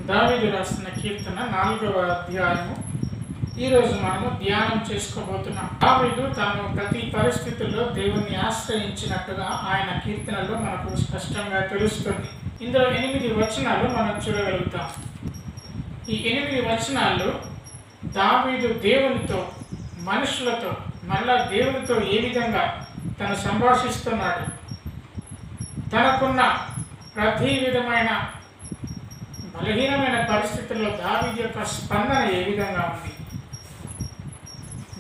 దావీదు రాసిన కీర్తన 4వ అధ్యాయము. ఈరోజు మనము ధ్యానం చేసుకోబోతున్నాం. దావీదు తాను ప్రతి పరిస్థితుల్లో దేవుణ్ణి ఆశ్రయించినట్టుగా ఆయన కీర్తనలో మనకు స్పష్టంగా తెలుస్తుంది. ఇందులో 8 వచనాలు మనం చూడగలుగుతాం. ఈ 8 వచనాలు దావీదు దేవునితో, మనుషులతో, మళ్ళా దేవునితో ఏ విధంగా తను సంభాషిస్తున్నాడు, తనకున్న ప్రతి విధమైన బలహీనమైన పరిస్థితుల్లో దావీదు యొక్క స్పందన ఏ విధంగా ఉంది,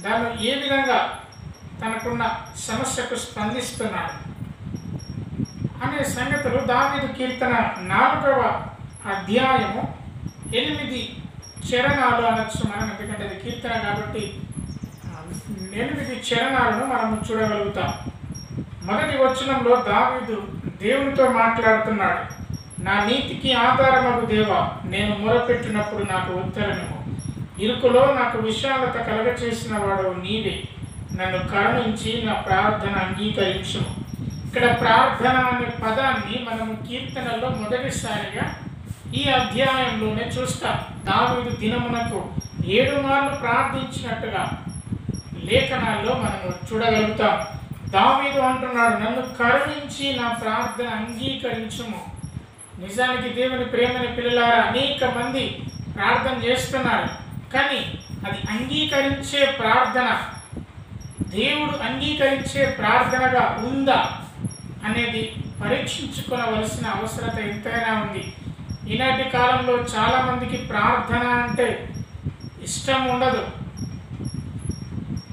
దాన్ని ఏ విధంగా తనకున్న సమస్యకు స్పందిస్తున్నాడు అనే సంగతులు దావీదు కీర్తన 4వ అధ్యాయము 8 చరణాలు అనొచ్చు మనం. ఎందుకంటే అది కీర్తన కాబట్టి 8 చరణాలను మనము చూడగలుగుతాం. మొదటి వచనంలో దావీదు దేవునితో మాట్లాడుతున్నాడు. నా నీతికి ఆధారమగు దేవా, నేను మొరపెట్టినప్పుడు నాకు ఉత్తరము. ఇరుకులో నాకు విశాలత కలగచేసిన వాడు నీవే. నన్ను కరుణించి నా ప్రార్థన అంగీకరించుము. ఇక్కడ ప్రార్థన అనే పదాన్ని మనము కీర్తనలో మొదటిసారిగా ఈ అధ్యాయంలోనే చూస్తాం. దావీదు దినమునకు 7 మార్లు ప్రార్థించినట్టుగా లేఖనాల్లో మనము చూడగలుగుతాం. దావీదు అంటున్నాడు, నన్ను కరుణించి నా ప్రార్థన అంగీకరించుము. నిజానికి దేవుని ప్రేమని పిల్లలారా, అనేక మంది ప్రార్థన చేస్తున్నారు, కానీ అది అంగీకరించే ప్రార్థన, దేవుడు అంగీకరించే ప్రార్థనగా ఉందా అనేది పరీక్షించుకోవలసిన అవసరత ఎంతైనా ఉంది. ఈనాటి కాలంలో చాలామందికి ప్రార్థన అంటే ఇష్టం ఉండదు.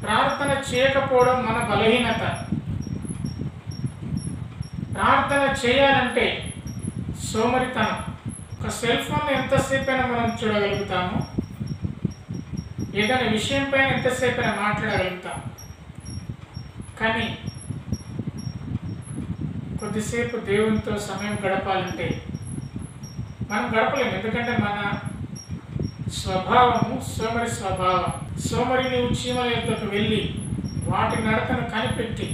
ప్రార్థన చేయకపోవడం మన బలహీనత. ప్రార్థన చేయాలంటే సోమరితనం. ఒక సెల్ ఫోన్ ఎంతసేపైనా మనం చూడగలుగుతాము, ఏదైనా విషయం పైన ఎంతసేపైనా మాట్లాడగలుగుతాం, కానీ కొద్దిసేపు దేవునితో సమయం గడపాలంటే మనం గడపలేము. ఎందుకంటే మన స్వభావము సోమరి స్వభావం. సోమరి నీవు చీమల యొద్దకు వెళ్ళి వాటి నడకను కనిపెట్టి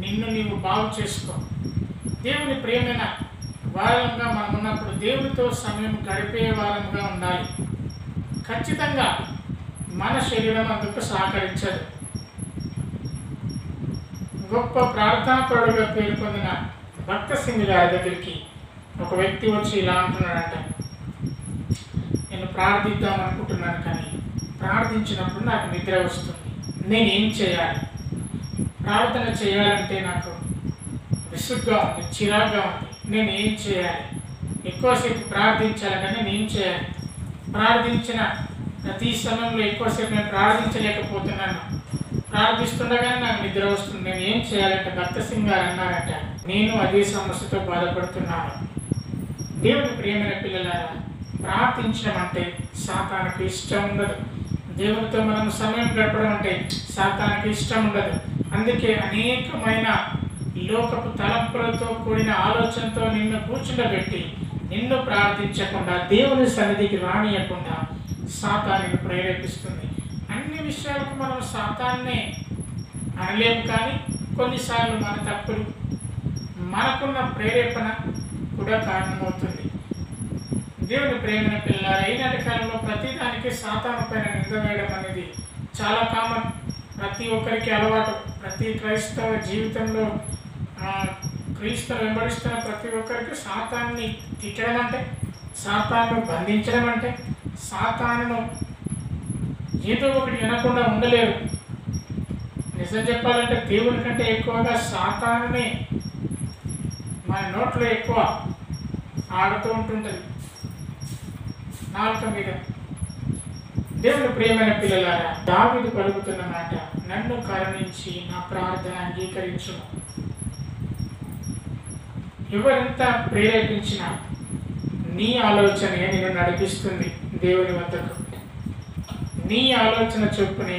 నిన్ను బాగు చేసుకో. దేవుని ప్రేమైన వారంగా మనం ఉన్నప్పుడు దేవునితో సమయం గడిపే వారంగా ఉండాలి. ఖచ్చితంగా మన శరీరం అందుకు సహకరించదు. గొప్ప ప్రార్థనాపరుడుగా పేరు పొందిన భక్త సింగ్ గారి దగ్గరికి ఒక వ్యక్తి వచ్చి ఇలా అంటున్నాడంట, నేను ప్రార్థిద్దాం అనుకుంటున్నాను, కానీ ప్రార్థించినప్పుడు నాకు నిద్ర వస్తుంది. నేనేం చేయాలి? ప్రార్థన చేయాలంటే నాకు విసుగ్గా ఉంది, చిరాగ్గా ఉంది. నేను ఏం చేయాలి? ఎక్కువసేపు ప్రార్థించాలి, కానీ నేను ఏం చేయాలి? ప్రార్థించిన ప్రతి సమయంలో ఎక్కువసేపు నేను ప్రార్థించలేకపోతున్నాను. ప్రార్థిస్తుండగానే నాకు నిద్ర వస్తుంది. నేను ఏం చేయాలంటే భక్త సింగ్ గారు అన్నారంట, నేను అదే సమస్యతో బాధపడుతున్నాను. దేవుని ప్రియమైన పిల్లలారా, ప్రార్థించడం అంటే సాతానుకు ఇష్టం ఉండదు. దేవునితో మనం సమయం గడపడం అంటే సాతానుకు ఇష్టం ఉండదు. అందుకే అనేకమైన లోకపు తలంపులతో కూడిన ఆలోచనతో నిన్ను కూర్చుండబెట్టి నిన్ను ప్రార్థించకుండా దేవుని సన్నిధికి రానియకుండా సాతానుని ప్రేరేపిస్తుంది. అన్ని విషయాలకు మనం సాతాన్నే అనలేము, కానీ కొన్నిసార్లు మన తప్పులు, మనకున్న ప్రేరేపణ కూడా కారణమవుతుంది. దేవుని ప్రేమైన పిల్లలారా, ఈనాటి కాలంలో ప్రతిదానికి సాతాను పైన నింద వేయడం అనేది చాలా కామన్. ప్రతి ఒక్కరికి అలవాటు. ప్రతి క్రైస్తవ జీవితంలో క్రీస్తును వెంబడిస్తున్న ప్రతి ఒక్కరికి సాతాన్ని తిట్టడం అంటే, సాతాను బంధించడం అంటే, సాతాను ఏదో ఒకటి వినకుండా ఉండలేరు. నిజం చెప్పాలంటే దేవుని కంటే ఎక్కువగా సాతానునే మన నోట్లో ఎక్కువ ఆడుతూ ఉంటుంటుంది, నాలుక మీద. దేవుని ప్రియమైన పిల్లలారా, దావీదు పలుకుతున్న మాట, నన్ను కరుణించి నా ప్రార్థన అంగీకరించును. ఎవరెంత ప్రేరేపించినా నీ ఆలోచనే నిన్ను నడిపిస్తుంది దేవుని వద్దకు. నీ ఆలోచన చొప్పునే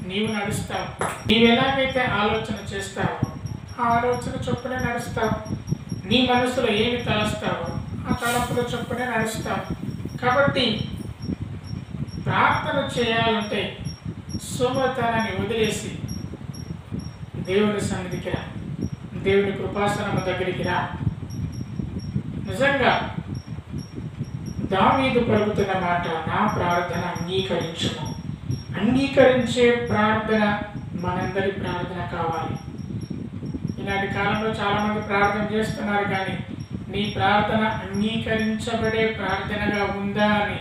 నీవు నడుస్తావు. నీవు ఎలాగైతే ఆలోచన చేస్తావో ఆ ఆలోచన చొప్పునే నడుస్తావు. నీ మనసులో ఏమి తలస్తావో ఆ తలపుల చొప్పునే నడుస్తావు. కాబట్టి ప్రార్థన చేయాలంటే సోమరితనాన్ని వదిలేసి దేవుని సన్నిధికి రా, దేవుని కృపాసనము దగ్గరికి రా. నిజంగా దావీదు పలుకుతున్న మాట, నా ప్రార్థన అంగీకరించుము. అంగీకరించే ప్రార్థన మనందరి ప్రార్థన కావాలి. ఈనాటి కాలంలో చాలా మంది ప్రార్థన చేస్తున్నారు, కానీ నీ ప్రార్థన అంగీకరించబడే ప్రార్థనగా ఉందా అని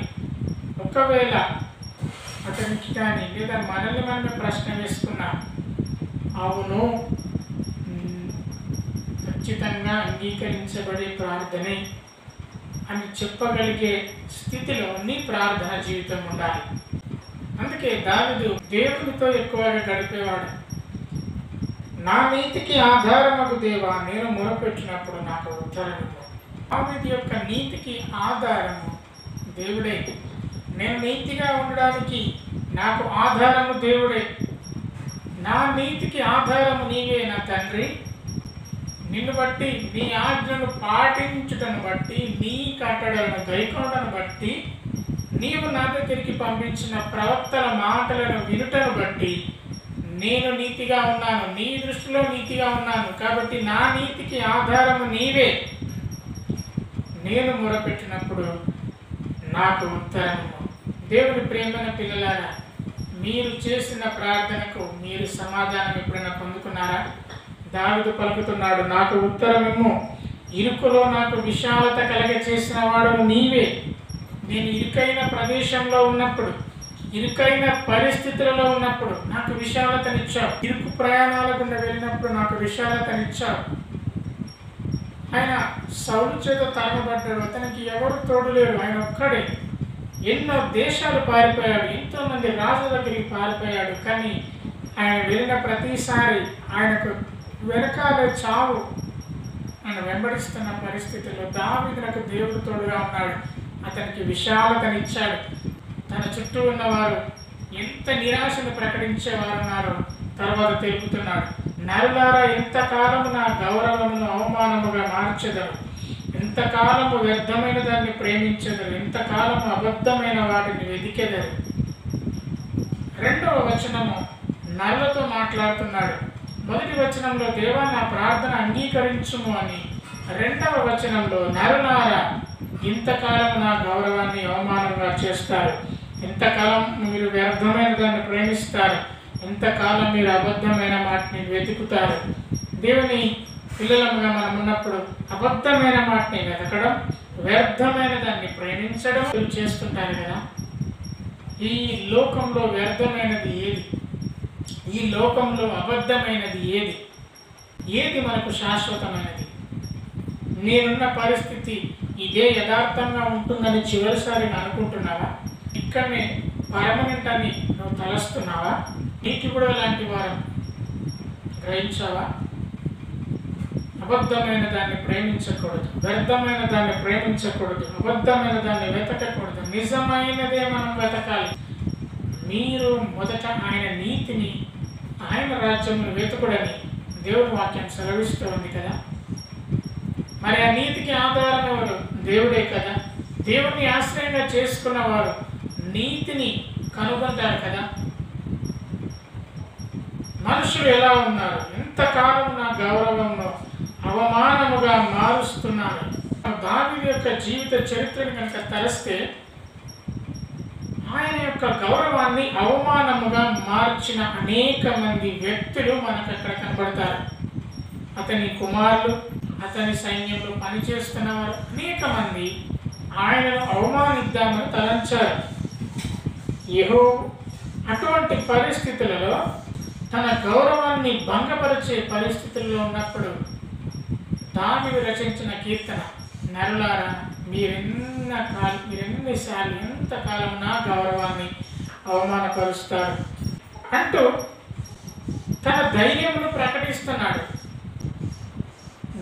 ఒకవేళ అతనికి కానీ లేదా మనల్ని మనమే ప్రశ్న వేసుకున్నాం, అవును ఖచ్చితంగా అంగీకరించబడే ప్రార్థనే అని చెప్పగలిగే స్థితిలో నీ ప్రార్థన జీవితం ఉండాలి. అందుకే దావీదు దేవునితో ఎక్కువగా గడిపేవాడు. నా నీతికి ఆధారమగు దేవా, నేను మొరపెట్టినప్పుడు నాకు ఉత్తరము. దావీదు యొక్క నీతికి ఆధారము దేవుడే. నేను నీతిగా ఉండడానికి నాకు ఆధారము దేవుడే. నా నీతికి ఆధారము నీవే నా తండ్రి. నిన్ను బట్టి, నీ ఆజ్ఞను పాటించుటను బట్టి, నీ కట్టడలను గైకొనటను బట్టి, నీవు నా దగ్గరికి పంపించిన ప్రవక్తల మాటలను వినుటను బట్టి నేను నీతిగా ఉన్నాను, నీ దృష్టిలో నీతిగా ఉన్నాను. కాబట్టి నా నీతికి ఆధారము నీవే. నేను మొరపెట్టినప్పుడు నాకు ఉత్తరము. దేవుని ప్రేమైన పిల్లలారా, మీరు చేసిన ప్రార్థనకు మీరు సమాధానం ఎప్పుడైనా పొందుకున్నారా? దావీదు పలుకుతున్నాడు, నాకు ఉత్తరమేమో, ఇరుకులో నాకు విశాలత కలగ చేసిన వాడు నీవే. నేను ఇరుకైన ప్రదేశంలో ఉన్నప్పుడు, ఇరుకైన పరిస్థితులలో ఉన్నప్పుడు నాకు విశాలతనిచ్చావు. ఇరుకు ప్రయాణాల గుండా వెళ్ళినప్పుడు నాకు విశాలతనిచ్చావు. ఆయన సౌలు చేత తరమబడ్డాడు, అతనికి ఎవరు తోడు లేరు, ఆయన ఒక్కడే. ఎన్నో దేశాలు పారిపోయాడు, ఎంతో మంది రాజుల దగ్గరికి పారిపోయాడు, కానీ ఆయన వెళ్ళిన ప్రతిసారి ఆయనకు వెనకాలే చావు ఆయన వెంబడిస్తున్న పరిస్థితుల్లో దావీదునకు దేవుడు తోడుగా ఉన్నాడు. అతనికి విశాలతనిచ్చాడు. తన చుట్టూ ఉన్నవారు ఎంత నిరాశను ప్రకటించేవారు ఉన్నారో తర్వాత తెలుపుతున్నాడు. నరులారా, ఎంతకాలము నా గౌరవమును అవమానముగా మార్చెదరు, ఎంతకాలము వ్యర్థమైన దాన్ని ప్రేమించెదరు, ఎంతకాలము అబద్ధమైన వాటిని వెదికెదరు. 2వ వచనము నరులతో మాట్లాడుతున్నాడు. మొదటి వచనంలో దేవా నా ప్రార్థన అంగీకరించుము అని, 2వ వచనంలో నరులారా ఇంతకాలం నా గౌరవాన్ని అవమానంగా చేస్తారు, ఎంతకాలం మీరు వ్యర్థమైన దాన్ని ప్రేమిస్తారు, ఎంతకాలం మీరు అబద్ధమైన మాటని వెతుకుతారు. దేవుని పిల్లలముగా మనం ఉన్నప్పుడు అబద్ధమైన మాటని వెతకడం, వ్యర్థమైన దాన్ని ప్రేమించడం చేస్తుంటారు కదా. ఈ లోకంలో వ్యర్థమైనది ఏది? ఈ లోకంలో అబద్ధమైనది ఏది? ఏది మనకు శాశ్వతమైనది? నేనున్న పరిస్థితి ఇదే యథార్థంగా ఉంటుందని చివరిసారిగా అనుకుంటున్నావా? ఇక్కడనే పర్మనెంట్ అని నువ్వు తలస్తున్నావా? నీకు కూడా ఇలాంటి వారం గ్రహించావా? అబద్ధమైన దాన్ని ప్రేమించకూడదు, వ్యర్థమైన దాన్ని ప్రేమించకూడదు, అబద్ధమైన దాన్ని వెతకకూడదు, నిజమైనదే మనం వెతకాలి. మీరు మొదట ఆయన నీతిని, ఆయన రాజ్యమును వెతుకుడని దేవుని వాక్యం సెలవిస్తూ ఉంది కదా. మరి ఆ నీతికి ఆధారం ఎవరు? దేవుడే కదా. దేవుణ్ణి ఆశ్రయంగా చేసుకున్న వారు నీతిని కనుగొంటారు కదా. మనుషులు ఎలా ఉన్నారు? ఎంతకాలం నా గౌరవంలో అవమానముగా మారుస్తున్నారు. దావీదు యొక్క జీవిత చరిత్రను కనుక తలస్తే, ఆయన యొక్క గౌరవాన్ని అవమానముగా మార్చిన అనేక మంది వ్యక్తులు మనకు అక్కడ కనబడతారు. అతని కుమారులు, అతని సైన్యంలో పనిచేస్తున్న వారు అనేక మంది ఆయనను అవమానిద్దామని తలంచారు. యెహోవా అటువంటి పరిస్థితులలో తన గౌరవాన్ని భంగపరిచే పరిస్థితుల్లో ఉన్నప్పుడు దావీదు రచించిన కీర్తన, నరులారా మీరెన్నిసార్లు ఎంతకాలం నా గౌరవాన్ని అవమానపరుస్తారు అంటూ తన ధైర్యమును ప్రకటిస్తున్నాడు.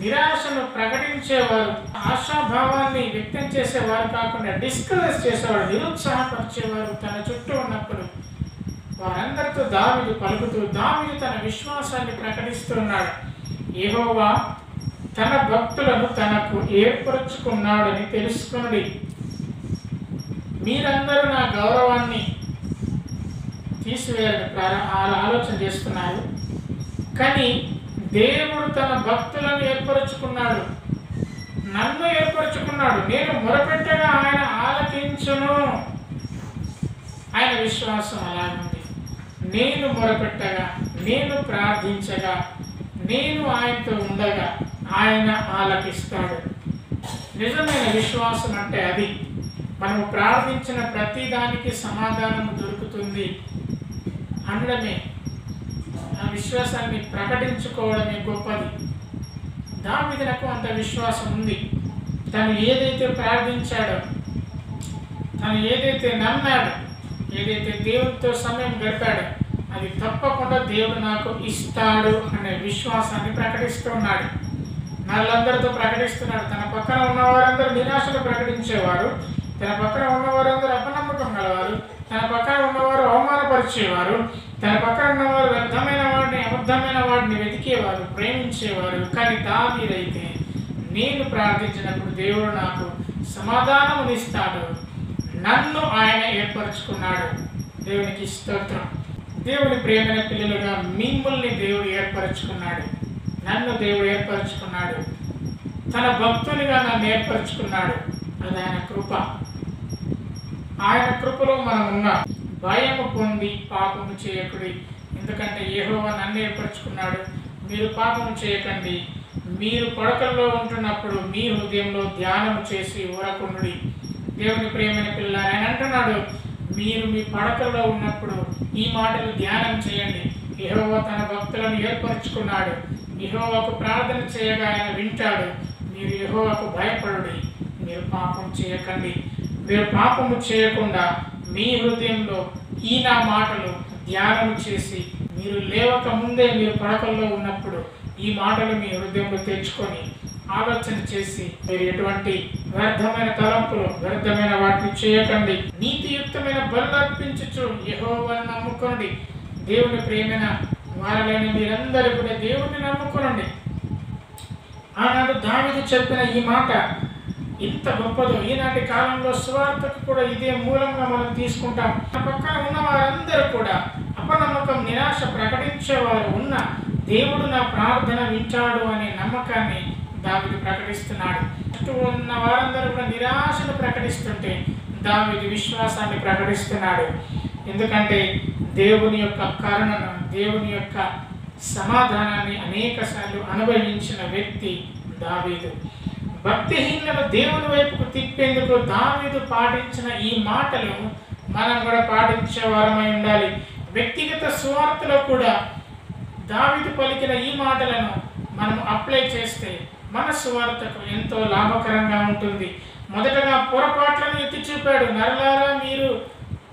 నిరాశను ప్రకటించేవారు, ఆశాభావాన్ని వ్యక్తం చేసేవారు కాకుండా డిస్కరేజ్ చేసేవారు, నిరుత్సాహపరిచేవారు తన చుట్టూ ఉన్నప్పుడు వారందరితో దావీదు పలుకుతూ దావీదు తన విశ్వాసాన్ని ప్రకటిస్తున్నాడు. యెహోవా తన భక్తులను తనకు ఏర్పరచుకున్నాడని తెలుసుకుని, మీరందరూ నా గౌరవాన్ని తీసివేయాలని ఆలోచన చేస్తున్నారు, కానీ దేవుడు తన భక్తులను ఏర్పరచుకున్నాడు. నన్ను ఏర్పరచుకున్నాడు. నేను మొరపెట్టగా ఆయన ఆలకించును. ఆయన విశ్వాసం అలాగుంది. నేను మొరపెట్టగా, నేను ప్రార్థించగా, నేను ఆయనతో ఉండగా ఆయన ఆలకిస్తాడు. నిజమైన విశ్వాసం అంటే అది. మనము ప్రార్థించిన ప్రతి దానికి సమాధానం దొరుకుతుంది అనడమే, ఆ విశ్వాసాన్ని ప్రకటించుకోవడమే గొప్పది. దావీదునకు అంత విశ్వాసం ఉంది. తను ఏదైతే ప్రార్థించాడో, తను ఏదైతే నమ్మాడో, ఏదైతే దేవునితో సమయం గడిపాడో అది తప్పకుండా దేవుడు నాకు ఇస్తాడు అనే విశ్వాసాన్ని ప్రకటిస్తున్నాడు. నల్లందరితో ప్రకటిస్తున్నాడు. తన పక్కన ఉన్నవారందరూ నిరాశలు ప్రకటించేవారు, తన పక్కన ఉన్నవారందరూ అపనమ్మకం గలవారు, తన పక్కన ఉన్నవారు అవమానపరిచేవారు, తన పక్కన ఉన్నవారు వ్యర్థమైన వాడిని, అబద్ధమైన వాడిని వెతికేవారు, ప్రేమించేవారు. కానీ దావీదైతే నేను ప్రార్థించినప్పుడు దేవుడు నాకు సమాధానమునిస్తాడు, నన్ను ఆయన ఏర్పరచుకున్నాడు. దేవునికి స్తోత్రం. దేవుని ప్రియమైన పిల్లలుగా మిమ్మల్ని దేవుడు ఏర్పరచుకున్నాడు. నన్ను దేవుడు ఏర్పరచుకున్నాడు. తన భక్తునిగా నన్ను ఏర్పరచుకున్నాడు. అది ఆయన కృప. ఆయన కృపలో మనం ఉన్నాం. భయము పొంది పాపము చేయకుడి, ఎందుకంటే యెహోవా నన్ను ఏర్పరచుకున్నాడు. మీరు పాపము చేయకండి. మీరు పడకల్లో ఉంటున్నప్పుడు మీ హృదయంలో ధ్యానం చేసి ఊరకుండుడి. దేవుని ప్రియమైన పిల్లలు, ఆయన అంటున్నాడు, మీరు మీ పడకల్లో ఉన్నప్పుడు ఈ మాటలు ధ్యానం చేయండి. యెహోవా తన భక్తులను ఏర్పరచుకున్నాడు. యెహోవాకు ప్రార్థన చేయగా ఆయన వింటాడు. మీరు యెహోవాకు భయపడుడి. మీరు పాపం చేయకండి. మీరు పాపము చేయకుండా మీ హృదయంలో ఈ నా మాటలు ధ్యానం చేసి, మీరు లేవక ముందే మీరు పడకల్లో ఉన్నప్పుడు ఈ మాటలు మీ హృదయంలో తెచ్చుకొని ఆలోచన చేసి, మీరు ఎటువంటి వ్యర్థమైన తలంపులు, వ్యర్థమైన వాటిని చేయకండి. నీతియుక్తమైన బలులు అర్పించుచు యెహోవాను నమ్ముకోండి. దేవుని ప్రియమైన వారలైన మీరందరూ కూడా దేవుని నమ్ముకోనండి. ఆనాడు దావీదు చెప్పిన ఈ మాట ఇంత గొప్పదో, ఈనాటి కాలంలో సువార్తకు కూడా ఇదే మూలంగా మనం తీసుకుంటాం. ఆ పక్కన ఉన్న వారందరూ కూడా అపనమ్మకం, నిరాశ ప్రకటించేవారు ఉన్న దేవుడు నా ప్రార్థన వింటాడు అనే నమ్మకాన్ని దావీదు ప్రకటిస్తున్నాడు. చుట్టూ ఉన్న వారందరూ కూడా నిరాశను ప్రకటిస్తుంటే దావీదు విశ్వాసాన్ని ప్రకటిస్తున్నాడు. ఎందుకంటే దేవుని యొక్క కరుణను, దేవుని యొక్క సమాధానాన్ని అనేక సార్లు అనుభవించిన వ్యక్తి దావీదు. భక్తిహీనులను దేవుని వైపుకు తిప్పేందుకు దావీదు పాటించిన ఈ మాటలు మనం కూడా పాటించే వారమై ఉండాలి. వ్యక్తిగత సువార్తలో కూడా దావీదు పలికిన ఈ మాటలను మనం అప్లై చేస్తే మన సువార్తకు ఎంతో లాభకరంగా ఉంటుంది. మొదటగా పొరపాట్లను ఎత్తి చూపాడు. నరులారా, మీరు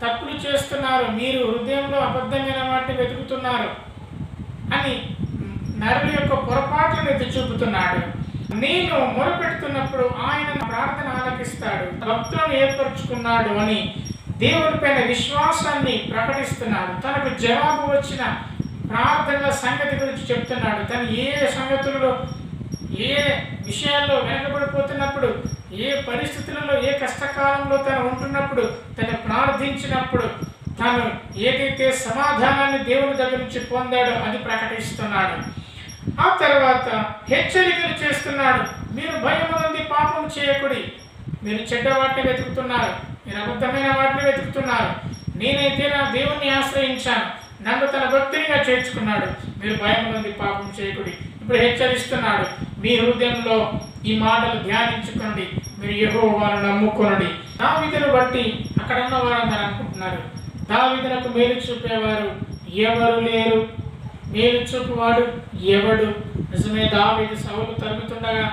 తప్పులు చేస్తున్నారు, మీరు హృదయంలో అబద్ధమైన వాటిని వెతుకుతున్నారు అని నరుల యొక్క పొరపాట్లను ఎత్తి చూపుతున్నాడు. నేను మొరపెడుతున్నప్పుడు ఆయన ప్రార్థన ఆలకిస్తాడు, భక్తులను ఏర్పరచుకున్నాడు అని దేవునిపైన విశ్వాసాన్ని ప్రకటిస్తున్నాడు. తనకు జవాబు వచ్చిన ప్రార్థనల సంగతి గురించి చెప్తున్నాడు. తను ఏ సంగతులలో, ఏ విషయాల్లో వెనకబడిపోతున్నప్పుడు, ఏ పరిస్థితులలో, ఏ కష్టకాలంలో తను ఉంటున్నప్పుడు, తను ప్రార్థించినప్పుడు తను ఏదైతే సమాధానాన్ని దేవుని దగ్గర నుంచి పొందాడో అది ప్రకటిస్తున్నాడు. ఆ తర్వాత హెచ్చరికలు చేస్తున్నాడు. మీరు భయము నుండి పాపం చేయకుడి. మీరు చెడ్డ వాటిని వెతుకుతున్నారు, మీరు అబద్ధమైన వాటిని వెతుకుతున్నారు. నేనైతే నా దేవుణ్ణి ఆశ్రయించాను, నన్ను తన భక్తునిగా చేర్చుకున్నాడు. మీరు భయము నుండి పాపం చేయకుడి. ఇప్పుడు హెచ్చరిస్తున్నాడు, మీ హృదయంలో ఈ మాటలు ధ్యానించుకోండి, మీరు యెహోవాను నమ్ముకోండి. దావీదును బట్టి అక్కడ ఉన్న వారందరూ అనుకుంటున్నారు, దావీదునకు మేలు చూపేవారు ఎవరు లేరు, మేలు చూపువాడు ఎవడు? నిజమే, దావీదు సౌలు తరుగుతుండగా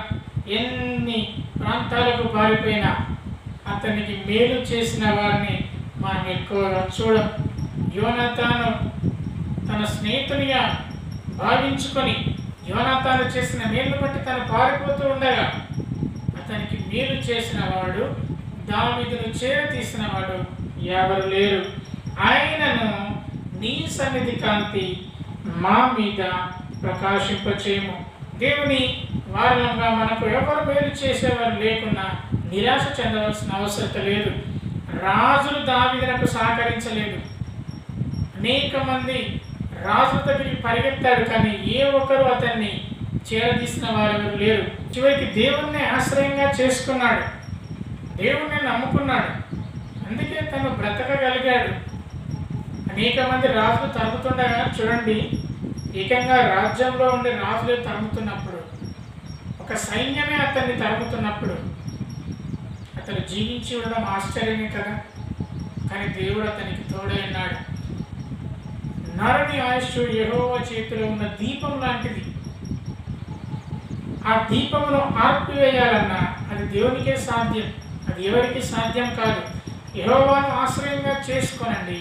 ఎన్ని ప్రాంతాలకు పారిపోయినా అతనికి మేలు చేసిన వారిని మనం ఎక్కువగా చూడం. యోనాతాను తన స్నేహితునిగా భావించుకొని యోనాతాను చేసిన మేలు బట్టి తను పారిపోతూ ఉండగా అతనికి మేలు చేసిన వాడు, దావీదును చేరతీసిన వాడు ఎవరు లేరు. ఆయనను నీ సన్నిధి కాంతి మా మీద ప్రకాశింపచేయము. దేవుని వారంగా మనకు ఎవరు మేలు చేసేవారు లేకున్నా నిరాశ చెందవలసిన అవసరం లేదు. రాజులు దావీదునకు సహకరించలేదు. అనేక మంది రాజుల దగ్గరికి పరిగెత్తాడు, కానీ ఏ ఒక్కరు అతన్ని చేరదీసిన వారెవరు లేరు. చివరికి దేవుణ్ణి ఆశ్రయంగా చేసుకున్నాడు, దేవుణ్ణి నమ్ముకున్నాడు, అందుకే తను బ్రతకగలిగాడు. అనేక మంది రాజులు తరుముతుండగా చూడండి, ఏకంగా రాజ్యంలో ఉండే రాజులే తరుముతున్నప్పుడు, ఒక సైన్యమే అతన్ని తరుముతున్నప్పుడు అతను జీవించి ఉండడం ఆశ్చర్యమే కదా. కానీ దేవుడు అతనికి తోడై ఉన్నాడు. నరుని ఆయుష్ యెహోవా చేతిలో ఉన్న దీపం లాంటిది. ఆ దీపమును ఆర్పివేయాలన్నా అది దేవునికే సాధ్యం, అది ఎవరికి సాధ్యం కాదు. యెహోవాను ఆశ్రయంగా చేసుకోనండి,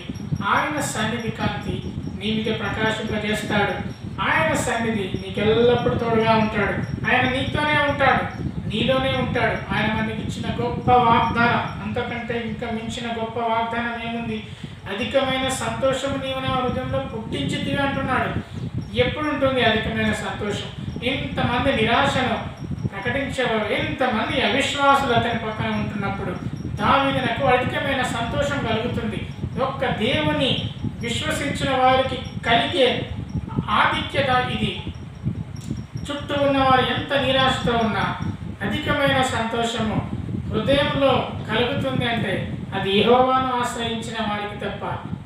ఆయన సన్నిధి కాంతి నీ మీద ప్రకాశింపజేస్తాడు. ఆయన సన్నిధి నీకు ఎల్లప్పుడూ తోడుగా ఉంటాడు. ఆయన నీతోనే ఉంటాడు, నీలోనే ఉంటాడు. ఆయన మనకి ఇచ్చిన గొప్ప వాగ్దానం, అంతకంటే ఇంకా మించిన గొప్ప వాగ్దానం ఏముంది? అధికమైన సంతోషం నీవు నా హృదయంలో పుట్టించితివి అంటున్నాడు. ఎప్పుడు ఉంటుంది అధికమైన సంతోషం? ఇంతమంది నిరాశను ప్రకటించేవారు, ఎంతమంది అవిశ్వాసులు అతని పక్కన ఉంటున్నప్పుడు దావీదునకు అధికమైన సంతోషం కలుగుతుంది. ఒక్క దేవుని విశ్వసించిన వారికి కలిగే ఆధిక్యత ఇది. చుట్టూ ఉన్నవారు ఎంత నిరాశతో ఉన్నా అధికమైన సంతోషము హృదయంలో కలుగుతుంది అంటే అది యెహోవాను ఆశ్రయించిన వారికి తప్ప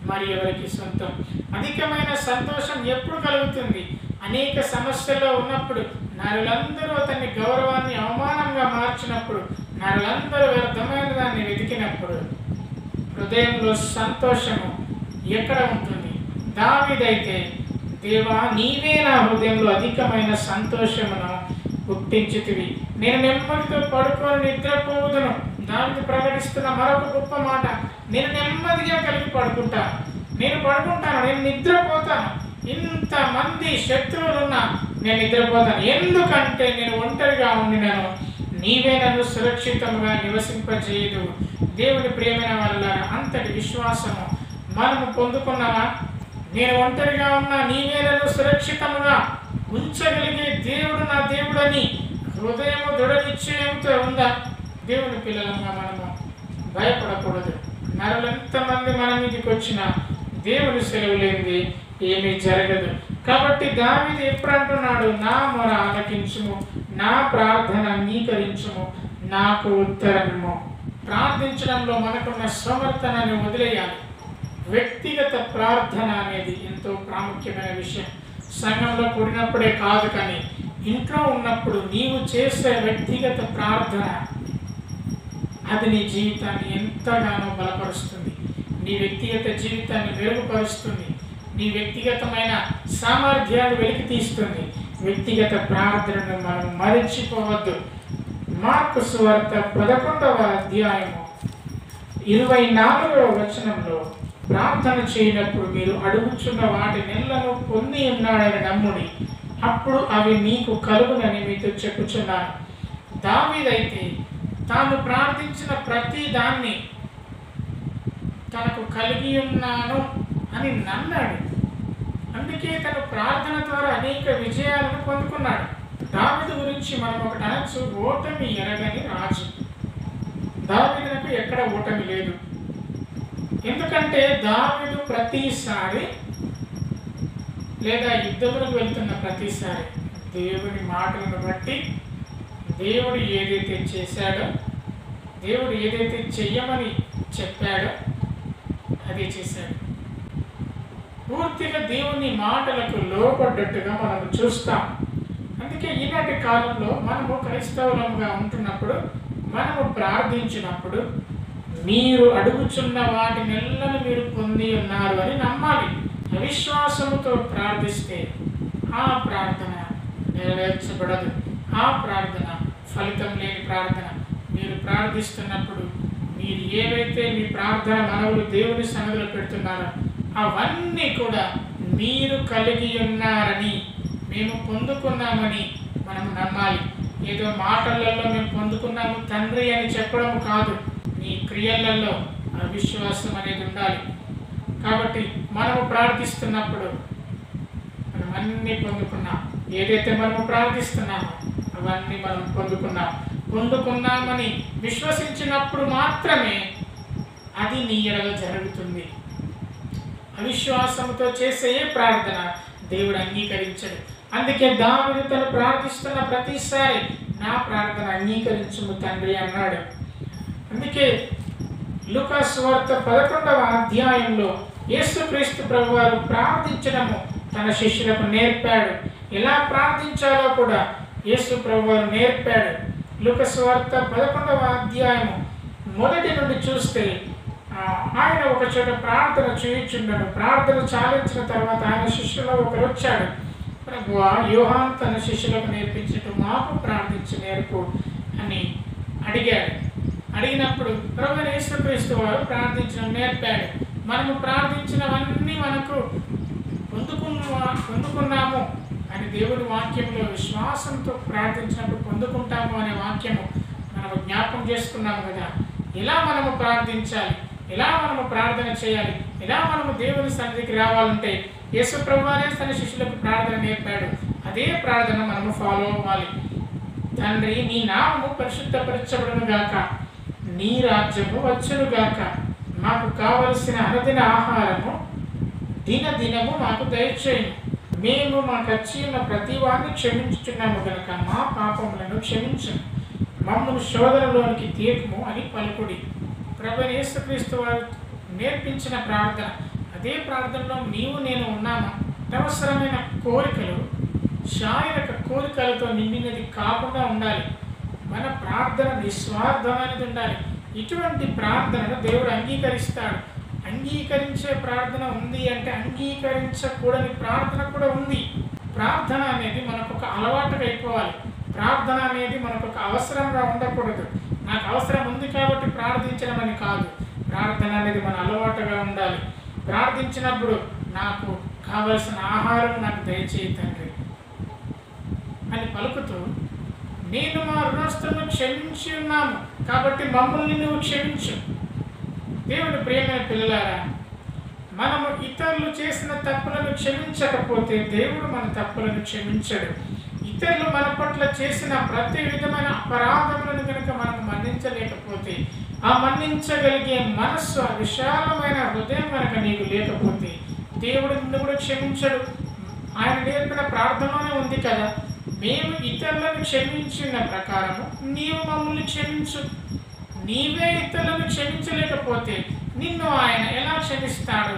మరి ఎవరికి సొంతం. అధికమైన సంతోషం ఎప్పుడు కలుగుతుంది? అనేక సమస్యల్లో ఉన్నప్పుడు, నరులందరూ అతన్ని గౌరవాన్ని అవమానంగా మార్చినప్పుడు, నరులందరూ వ్యర్థమైన దాన్ని వెతికినప్పుడు హృదయంలో సంతోషము ఎక్కడ ఉంటుంది? దావీదైతే, దేవా నీవే నా హృదయంలో అధికమైన సంతోషమును పుట్టించితివి, నేను నెమ్మదితో పడుకొని నిద్రపోవుదును. దావీదు ప్రకటిస్తున్న మరొక గొప్ప మాట, నేను నెమ్మదిగా కలిగి పడుకుంటాను, నేను పడుకుంటాను, నేను నిద్రపోతాను. ఇంతమంది శత్రువులున్నా నేను నిద్రపోతాను, ఎందుకంటే నేను ఒంటరిగా ఉండినాను, నీవే నన్ను సురక్షితంగా నివసింపజేయదు. దేవుని ప్రేమైన వల్ల అంతటి విశ్వాసము మనము పొందుకున్నామా? నేను ఒంటరిగా ఉన్నా నీవే నన్ను సురక్షితంగా ఉంచగలిగే దేవుడు నా దేవుడని హృదయము దృఢ నిశ్చయంతో ఉందా? దేవుని పిల్లలంగా మనము భయపడకూడదు. నరులెంతమంది మన మీదకి వచ్చినా దేవుని సెలవు లేనిది ఏమీ జరగదు. కాబట్టి దావీదు ఎప్పుడు అంటున్నాడు, నా మొర ఆలకించుము, నా ప్రార్థన అంగీకరించుము, నాకు ఉత్తరము. ప్రార్థించడంలో మనకున్న సమర్థనని వదిలేయాలి. వ్యక్తిగత ప్రార్థన అనేది ఎంతో ప్రాముఖ్యమైన విషయం. సంఘంలో కూడినప్పుడే కాదు, కానీ ఇంట్లో ఉన్నప్పుడు నీవు చేసే వ్యక్తిగత ప్రార్థన అది నీ జీవితాన్ని ఎంతగానో బలపరుస్తుంది, నీ వ్యక్తిగత జీవితాన్ని మెరుగుపరుస్తుంది, నీ వ్యక్తిగతమైన సామర్థ్యాన్ని వెలికి తీస్తుంది. వ్యక్తిగత ప్రార్థనను మనం మరిచిపోవద్దు. మార్కు సువార్త 11వ అధ్యాయము 24వ వచనంలో, ప్రార్థన చేయనప్పుడు మీరు అడుగుచున్న వాటి నెలను పొంది ఉన్నాడని నమ్ముడి, అప్పుడు అవి మీకు కలుగునని మీతో చెప్పుచున్నాను. దావీదైతే తాను ప్రార్థించిన ప్రతి దాన్ని తనకు కలిగి ఉన్నాను అని నమ్మాడు. అందుకే తను ప్రార్థన ద్వారా అనేక విజయాలను పొందుకున్నాడు. దావీదు గురించి మనం ఒకటి అనొచ్చు, ఓటమి ఎరగని రాజు. దావీదునకు ఎక్కడ ఓటమి లేదు. ఎందుకంటే దావీదు ప్రతిసారి లేదా యుద్ధములకు వెళ్తున్న ప్రతిసారి దేవుని మాటలను బట్టి, దేవుడు ఏదైతే చేశాడో, దేవుడు ఏదైతే చెయ్యమని చెప్పాడో అదే చేశాడు. పూర్తిగా దేవుని మాటలకు లోపడ్డట్టుగా మనం చూస్తాం. అందుకే ఈనాటి కాలంలో మనము క్రైస్తవులంగా ఉంటున్నప్పుడు, మనము ప్రార్థించినప్పుడు మీరు అడుగుచున్న వాటి నెలను మీరు పొంది ఉన్నారు అని నమ్మాలి. అవిశ్వాసముతో ప్రార్థిస్తే ఆ ప్రార్థన నెరవేర్చబడదు. ఆ ప్రార్థన ఫలితం లేని ప్రార్థన. మీరు ప్రార్థిస్తున్నప్పుడు మీరు ఏవైతే మీ ప్రార్థన మనవులు దేవుని సన్నిధిలో పెడుతున్నారో అవన్నీ కూడా మీరు కలిగి ఉన్నారని, మేము పొందుకున్నామని మనం నమ్మాలి. ఏదో మాటలలో మేము పొందుకున్నాము తండ్రి అని చెప్పడం కాదు, నీ క్రియలలో అవిశ్వాసం అనేది ఉండాలి. కాబట్టి మనము ప్రార్థిస్తున్నప్పుడు మనం అన్నీ పొందుకున్నాం. ఏదైతే మనము ప్రార్థిస్తున్నామో అవన్నీ మనం పొందుకున్నామని విశ్వసించినప్పుడు మాత్రమే అది నీ ఎడల జరుగుతుంది. అవిశ్వాసంతో చేసే ప్రార్థన దేవుడు అంగీకరించడు. అందుకే దావీదు తను ప్రార్థిస్తున్న ప్రతిసారి నా ప్రార్థన అంగీకరించుము తండ్రి అన్నాడు. అందుకే లూకా సువార్త 11వ అధ్యాయంలో యేసుక్రీస్తు ప్రభువారు ప్రార్థించడము తన శిష్యులకు నేర్పాడు. ఎలా ప్రార్థించాలో కూడా యేసు ప్రభువారు నేర్పాడు. లూకా సువార్త 11వ అధ్యాయము మొదటి నుండి చూస్తే ఆయన ఒక చోట ప్రార్థన చేయుచుండను. ప్రార్థన చాలించిన తర్వాత ఆయన శిష్యులలో ఒకరు వచ్చాడు. ప్రభువా, యోహాను తన శిష్యులకు నేర్పించటం మాకు ప్రార్థించి నేర్పు అని అడిగాడు. అడిగినప్పుడు ప్రభువైన యేసుక్రీస్తు వారు ప్రార్థించడం నేర్పాడు. మనము ప్రార్థించినవన్నీ మనకు పొందుకున్నాము అని దేవుని వాక్యంలో విశ్వాసంతో ప్రార్థించినప్పుడు పొందుకుంటాము అనే వాక్యము మనము జ్ఞాపకం చేసుకున్నాము కదా. ఎలా మనము ప్రార్థించాలి, ఎలా మనము ప్రార్థన చేయాలి, ఎలా మనము దేవుని సన్నిధికి రావాలంటే యేసు ప్రభువారే తన శిష్యులకు ప్రార్థన నేర్పాడు. అదే ప్రార్థన మనము ఫాలో అవ్వాలి. తండ్రి, నీ నామము పరిశుద్ధపరచబడును గాక, నీ రాజ్యము వచ్చును గాక, మాకు కావలసిన అనుదిన ఆహారము దినదినము మాకు దయచేయము. మేము మాకు వచ్చి ఉన్న ప్రతి వారిని క్షమించుచున్నాము గనుక మా పాపములను క్షమించము, మమ్మల్ని శోధనలోనికి తీర్పుము అని పలుకుడి. ప్రభువైన యేసుక్రీస్తు వారు నేర్పించిన ప్రార్థన, అదే ప్రార్థనలో నీవు నేను ఉన్నామా? అనవసరమైన కోరికలు, శారీరక కోరికలతో నిండినది కాకుండా ఉండాలి. మన ప్రార్థన నిస్వార్థమైనది ఉండాలి. ఇటువంటి ప్రార్థనను దేవుడు అంగీకరిస్తాడు. అంగీకరించే ప్రార్థన ఉంది అంటే అంగీకరించకూడని ప్రార్థన కూడా ఉంది. ప్రార్థన అనేది మనకు ఒక అలవాటుగా అయిపోవాలి. ప్రార్థన అనేది మనకు ఒక అవసరంగా ఉండకూడదు. నాకు అవసరం ఉంది కాబట్టి ప్రార్థించడం అని కాదు. ప్రార్థన అనేది మన అలవాటుగా ఉండాలి. ప్రార్థించినప్పుడు నాకు కావలసిన ఆహారం నాకు దయచేయి తండ్రి అని పలుకుతూ, నేను మా రుణస్తులను క్షమించి ఉన్నాము కాబట్టి మమ్మల్ని నువ్వు క్షమించు. దేవుని ప్రియమైన పిల్లలారా, మనము ఇతరులు చేసిన తప్పులను క్షమించకపోతే దేవుడు మన తప్పులను క్షమించడు. ఇతరులు మన పట్ల చేసిన ప్రతి విధమైన అపరాధములను కనుక మనం మన్నించలేకపోతే, ఆ మన్నించగలిగే మనస్సు, ఆ విశాలమైన హృదయం కనుక నీకు లేకపోతే దేవుడు నిన్ను కూడా క్షమించడు. ఆయన నేర్పిన ప్రార్థనలోనే ఉంది కదా, మేము ఇతరులను క్షమించిన ప్రకారము నీవు మమ్మల్ని క్షమించు. నీవే ఇతరులను క్షమించలేకపోతే నిన్ను ఆయన ఎలా క్షమిస్తాడు?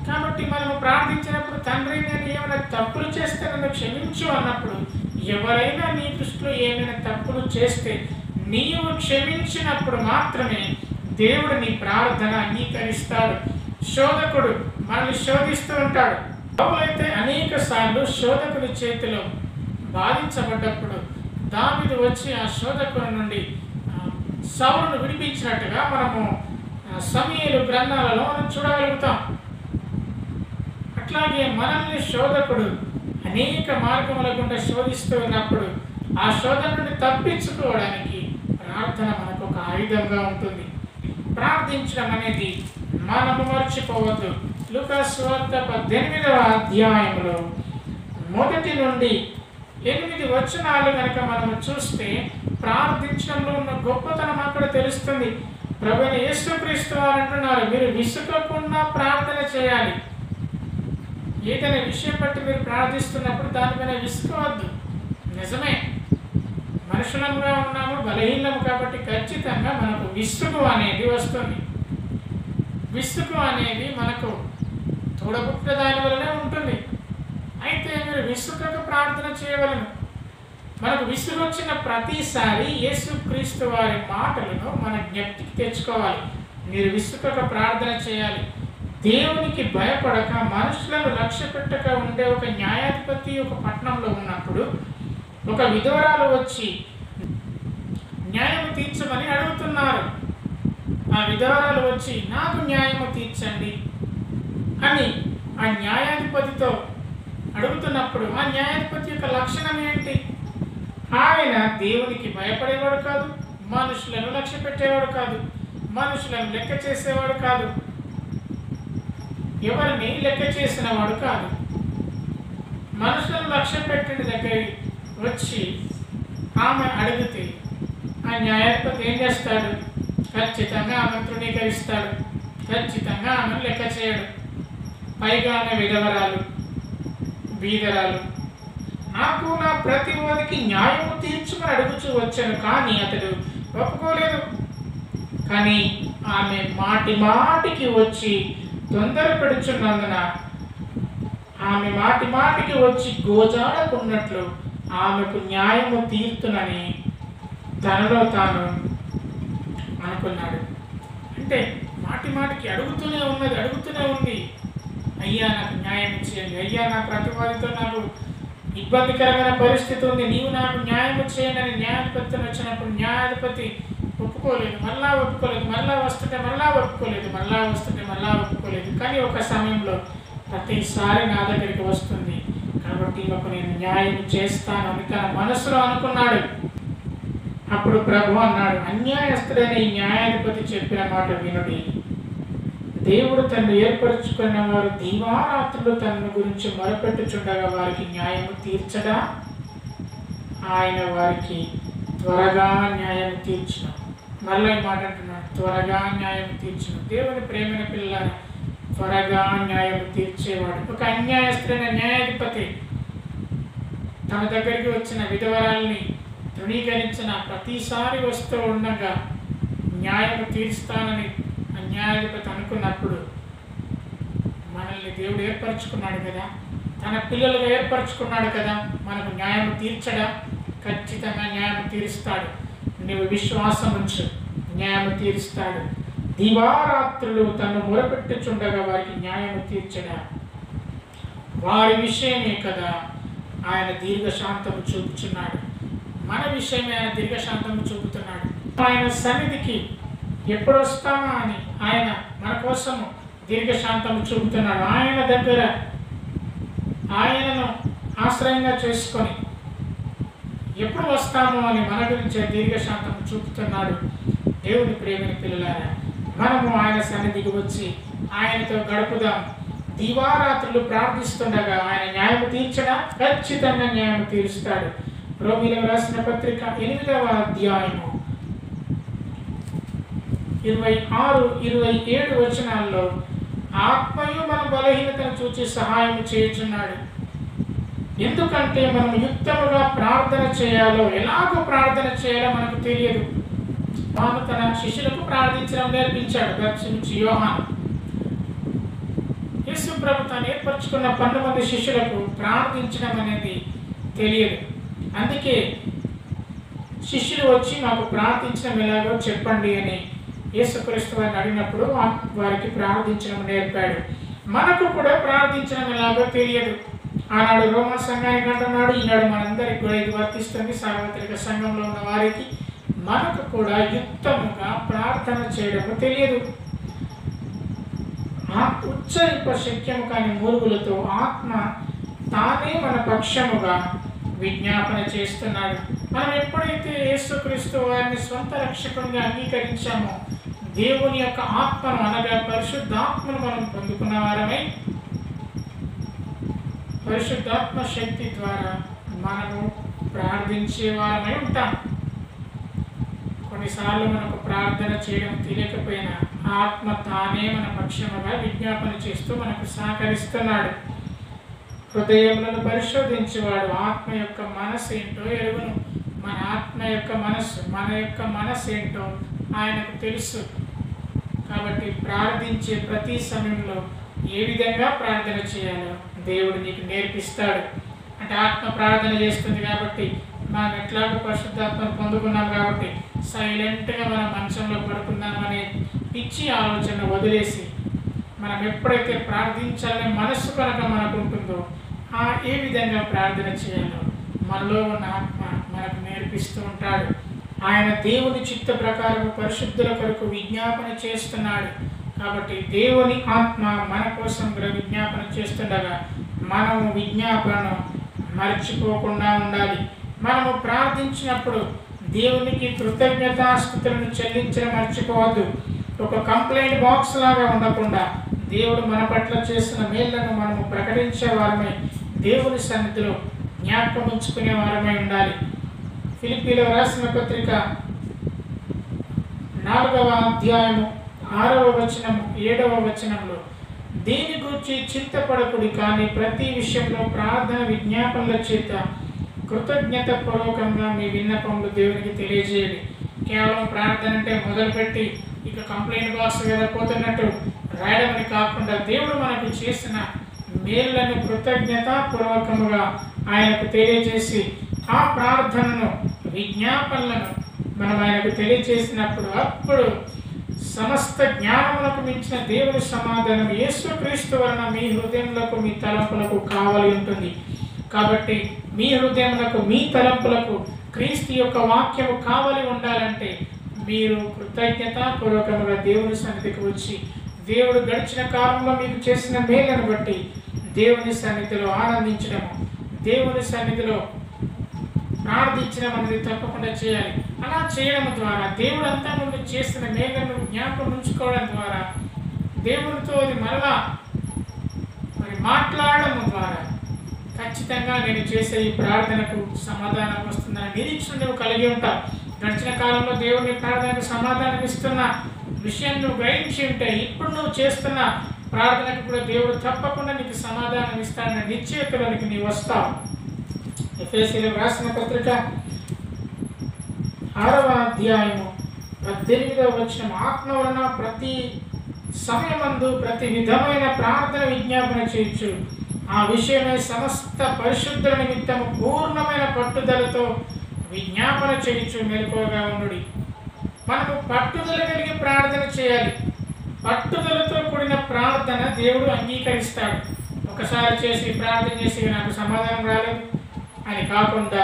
కాబట్టి మనము ప్రార్థించినప్పుడు, తండ్రి నేను ఏమైనా తప్పులు చేస్తే నన్ను క్షమించు అన్నప్పుడు, ఎవరైనా నీ దృష్టిలో ఏమైనా తప్పులు చేస్తే నీవు క్షమించినప్పుడు మాత్రమే దేవుడు నీ ప్రార్థన అంగీకరిస్తాడు. శోధకుడు మనల్ని శోధిస్తూ ఉంటాడు. పౌలైతే అనేక సార్లు శోధకుడి చేతిలో బాధించబడ్డప్పుడు దావీదు వచ్చి ఆ శోధకుడి నుండి సౌలును విడిపించినట్టుగా మనము సమూయేలు గ్రంథాలలో మనం చూడగలుగుతాం. అట్లాగే మనల్ని శోధకుడు అనేక మార్గముల గుండా శోధిస్తూ ఉన్నప్పుడు ఆ శోధన నుండి తప్పించుకోవడానికి ప్రార్థన మనకు ఒక ఆయుధంగా ఉంటుంది. ప్రార్థించడం అనేది మనము మర్చిపోవద్దు. లూకా సువార్త 18వ అధ్యాయంలో 1 నుండి 8 వచనాలు కనుక మనము చూస్తే ప్రార్థించడంలో ఉన్న గొప్పతనం అక్కడ తెలుస్తుంది. ప్రభువైన యేసుక్రీస్తు వారు అంటున్నారు, మీరు విసుగకుండా ప్రార్థన చేయాలి. ఏదైనా విషయం బట్టి మీరు ప్రార్థిస్తున్నప్పుడు దానిపైన విసుగవద్దు. నిజమే, మనుషులంగా ఉన్నాము, బలహీనము కాబట్టి ఖచ్చితంగా మనకు విసుగు అనేది వస్తుంది. విసుగు అనేది మనకు తోడబుట్టిన దాని వలనే ఉంటుంది. అయితే మీరు విసుగక ప్రార్థన చేయవలను. మనకు విసుగు వచ్చిన ప్రతిసారి యేసుక్రీస్తు వారి మాటలను మన జ్ఞప్తికి తెచ్చుకోవాలి. మీరు విసుగక ప్రార్థన చేయాలి. దేవునికి భయపడక, మనుషులను లక్ష్య పెట్టక ఉండే ఒక న్యాయాధిపతి ఒక పట్టణంలో ఉన్నప్పుడు ఒక విధవరాలు వచ్చి న్యాయం తీర్చమని అడుగుతున్నారు. ఆ విధవరాలు వచ్చి నాకు న్యాయము తీర్చండి అని ఆ న్యాయాధిపతితో అడుగుతున్నప్పుడు ఆ న్యాయాధిపతి యొక్క లక్షణం ఏంటి? ఆయన దేవునికి భయపడేవాడు కాదు, మనుషులను లక్ష్య పెట్టేవాడు కాదు, మనుషులను లెక్క చేసేవాడు కాదు, ఎవరిని లెక్క చేసిన వాడు కాదు. మనుషులను లక్ష్య పెట్టిన దగ్గర వచ్చి ఆమె అడిగితే ఆ న్యాయాధిపతి ఏం చేస్తాడు? ఖచ్చితంగా ఆమెను తృణీకరిస్తాడు, ఖచ్చితంగా ఆమెను లెక్క చేయడు. పైగా ఆమె విధవరాలు, బీదరాలు, నాకు నా ప్రతివాదికి న్యాయము తీర్చుమని అడుగుచూ వచ్చాను, కానీ అతడు ఒప్పుకోలేదు. కానీ ఆమె మాటి మాటికి వచ్చి తొందర పెడుచున్నందున, ఆమె మాటి మాటికి వచ్చి గోజాడకున్నట్లు ఆమెకు న్యాయము తీర్తునని తనలో తాను అనుకున్నాడు. అంటే మాటి మాటికి అడుగుతూనే ఉంది, అయ్యా నాకు న్యాయం చేయండి, అయ్యా నా ప్రతివాదితో నాకు ఇబ్బందికరమైన పరిస్థితి ఉంది, నీవు నాకు న్యాయం చేయండి అని న్యాయాధిపతిని వచ్చినప్పుడు న్యాయాధిపతి ఒప్పుకోలేదు, మళ్ళా వస్తుంటే మళ్ళా ఒప్పుకోలేదు. కానీ ఒక సమయంలో ప్రతిసారి నా దగ్గరికి వస్తుంది కాబట్టి ఈమెకు నేను న్యాయం చేస్తాను అని తన మనసులో అనుకున్నాడు. అప్పుడు ప్రభు అన్నాడు, అన్యాయస్తుడైన ఈ న్యాయాధిపతి చెప్పిన మాట వినుడి. దేవుడు తను ఏర్పరచుకున్న వారు దీవారాత్రులు తన గురించి మొరపెట్టుచుండగా వారికి న్యాయము తీర్చడా? ఆయన వారికి త్వరగా న్యాయం తీర్చును. మళ్ళీ మాట అంటున్నాడు, త్వరగా న్యాయం తీర్చును. దేవుని ప్రేమైన పిల్లల, త్వరగా న్యాయం తీర్చేవాడు. ఒక అన్యాయస్తుడైన న్యాయాధిపతి తన దగ్గరికి వచ్చిన విధవరాల్ని తృణీకరించిన ప్రతిసారి వస్తూ ఉండగా న్యాయం తీర్స్తానని న్యాయాధిపతి అనుకున్నప్పుడు, మనల్ని దేవుడు ఏర్పరచుకున్నాడు కదా, తన పిల్లలుగా ఏర్పరచుకున్నాడు కదా, మనకు న్యాయం తీర్చడా? ఖచ్చితంగా న్యాయం తీరుస్తాడు. నువ్వు విశ్వాసం ఉంచు, న్యాయం తీరుస్తాడు. దివారాత్రులు తను మొరపెట్టుచుండగా వారికి న్యాయం తీర్చడా? వారి విషయమే కదా ఆయన దీర్ఘశాంతము చూపుచున్నాడు. మన విషయమే ఆయన దీర్ఘశాంతము చూపుతున్నాడు. ఆయన సన్నిధికి ఎప్పుడు వస్తామా అని ఆయన మన కోసము దీర్ఘశాంతము చూపుతున్నాడు. ఆయన దగ్గర ఆయనను ఆశ్రయంగా చేసుకొని ఎప్పుడు వస్తామో అని మన గురించి దీర్ఘశాంతము చూపుతున్నాడు. దేవుని ప్రేమని పిల్లలారా, మనము ఆయన సన్నిధికి వచ్చి ఆయనతో గడుపుదాం. దివారాత్రులు ప్రార్థిస్తుండగా ఆయన న్యాయం తీర్చడా? ఖచ్చితంగా న్యాయం తీరుస్తాడు. రోమీయులకు రాసిన పత్రిక 8వ అధ్యాయము 26-27 వచనాల్లో ఆత్మయు మన బలహీనతను చూచి సహాయం చేయుచున్నాడు. ఎందుకంటే మనం యుక్తముగా ప్రార్థన చేయాలో, ఎలాగో ప్రార్థన చేయాలో మనకు తెలియదు. తాను తన శిష్యులకు ప్రార్థించడం నేర్పించాడు. దర్శించి యోహాను, యేసు ప్రభు తాను ఏర్పరచుకున్న 12 మంది శిష్యులకు ప్రార్థించడం అనేది తెలియదు. అందుకే శిష్యులు వచ్చి మాకు ప్రార్థించడం ఎలాగో చెప్పండి అని యేసుక్రీస్తు వారిని అడిగినప్పుడు వారికి ప్రార్థించడం నేర్పాడు. మనకు కూడా ప్రార్థించడం ఎలాగో తెలియదు. ఆనాడు రోమా సంఘానికి అంటున్నాడు, ఈనాడు మనందరికి కూడా ఇది వర్తిస్తుంది. సార్వత్రిక సంఘంలో ఉన్న వారికి మనకు కూడా యుక్తముగా ప్రార్థన చేయడము తెలియదు. ఉచ్చరింప శక్యము కాని మూలుగులతో ఆత్మ తానే మన పక్షముగా విజ్ఞాపన చేస్తున్నాడు. మనం ఎప్పుడైతే యేసుక్రీస్తు వారిని స్వంత రక్షకునిగా అంగీకరించామో, దేవుని యొక్క ఆత్మను అనగా పరిశుద్ధాత్మను మనం పొందుకున్న వారమై, పరిశుద్ధాత్మ శక్తి ద్వారా మనము ప్రార్థించే వారమై ఉంటాం. కొన్నిసార్లు మనకు ప్రార్థన చేయడం తెలియకపోయినా ఆత్మ తానే మన పక్షముగా విజ్ఞాపన చేస్తూ మనకు సహకరిస్తున్నాడు. హృదయములను పరిశోధించేవాడు ఆత్మ యొక్క మనసు ఏంటో ఎరుగును. మన ఆత్మ యొక్క మనస్సు, మన యొక్క మనసు ఏంటో ఆయనకు తెలుసు. కాబట్టి ప్రార్థించే ప్రతి సమయంలో ఏ విధంగా ప్రార్థన చేయాలో దేవుడు నీకు నేర్పిస్తాడు. అంటే ఆత్మ ప్రార్థన చేస్తుంది కాబట్టి, మనం ఎట్లాగో పరిశుద్ధాత్మను పొందుకున్నాం కాబట్టి సైలెంట్గా మనం మంచంలో పడుకుందామనే పిచ్చి ఆలోచన వదిలేసి, మనం ఎప్పుడైతే ప్రార్థించాలనే మనస్సు కనుక మనకు ఉంటుందో ఏ విధంగా ప్రార్థన చేయాలో మనలో ఉన్న ఆత్మ మనకు నేర్పిస్తూ ఉంటాడు. ఆయన దేవుని చిత్త ప్రకారం పరిశుద్ధుల కొరకు విజ్ఞాపన చేస్తున్నాడు. కాబట్టి దేవుని ఆత్మ మన కోసం విజ్ఞాపన చేస్తుండగా మనము విజ్ఞాపనను మర్చిపోకుండా ఉండాలి. మనము ప్రార్థించినప్పుడు దేవునికి కృతజ్ఞతాస్తుతులను చెల్లించడం మర్చిపోవద్దు. ఒక కంప్లైంట్ బాక్స్ లాగా ఉండకుండా దేవుడు మన పట్ల చేసిన మేళ్లను మనము ప్రకటించే వారమై దేవుని సన్నిధిలో జ్ఞాపకం ఉంచుకునే వారమై ఉండాలి. ఫిలిప్పీలో రాసిన పత్రిక 4వ అధ్యాయము 6వ వచనము 7వ వచనంలో దేని గురించి చింతపడకుడి, కానీ ప్రతి విషయంలో ప్రార్థన విజ్ఞాపనల చేత కృతజ్ఞత పూర్వకంగా మీ విన్నపములు దేవునికి తెలియజేయండి. కేవలం ప్రార్థన అంటే మొదలుపెట్టి ఇక కంప్లైంట్ బాక్స్ మీద పోతున్నట్టు రాయడమని కాకుండా దేవుడు మనకు చేసిన మేలులను కృతజ్ఞత పూర్వకముగా ఆయనకు తెలియజేసి ఆ ప్రార్థనను విజ్ఞాపనలను మనం ఆయనకు తెలియజేసినప్పుడు అప్పుడు సమస్త జ్ఞానములకు మించిన దేవుని సమాధానం యేసుక్రీస్తు వలన మీ హృదయములకు మీ తలంపులకు కావాలి ఉంటుంది. కాబట్టి మీ హృదయములకు మీ తలంపులకు క్రీస్తు యొక్క వాక్యము కావాలి ఉండాలంటే మీరు కృతజ్ఞత పూర్వకముగా దేవుని సన్నిధికి వచ్చి దేవుడు గడిచిన కాలంలో మీకు చేసిన మేలను బట్టి దేవుని సన్నిధిలో ఆనందించడము, దేవుని సన్నిధిలో ప్రార్థించడం అనేది తప్పకుండా చేయాలి. అలా చేయడం ద్వారా దేవుడు అంతా ముందు చేసిన మేలను జ్ఞాపకం ఉంచుకోవడం ద్వారా దేవునితో అది మరలా మాట్లాడడం ద్వారా ఖచ్చితంగా నేను చేసే ఈ ప్రార్థనకు సమాధానం వస్తుందని నిరీక్షణ నువ్వు కలిగి ఉంటావు. గడిచిన కాలంలో దేవుని ప్రార్థనకు సమాధానం ఇస్తున్న విషయం నువ్వు గ్రహించి ఉంటే ఇప్పుడు నువ్వు చేస్తున్న ప్రార్థనకు కూడా దేవుడు తప్పకుండా నీకు సమాధానం ఇస్తాడన్న నిశ్చయతలోనికి నీవు వస్తావు. ఎఫెసీయులకు రాసిన పత్రిక 6వ అధ్యాయము 18వ వచనం, ఆత్మ వలన ప్రతి సమయమందు ప్రతి విధమైన ప్రార్థన విజ్ఞాపన చేయొచ్చు, ఆ విషయమై సమస్త పరిశుద్ధుల నిమిత్తము పూర్ణమైన పట్టుదలతో విజ్ఞాపన చేయొచ్చు, మెలకువగా ఉండుడి. మనము పట్టుదల కలిగి ప్రార్థన చేయాలి. పట్టుదలతో కూడిన ప్రార్థన దేవుడు అంగీకరిస్తాడు. ఒకసారి చేసి ప్రార్థన చేసి నాకు సమాధానం రాలేదు అని కాకుండా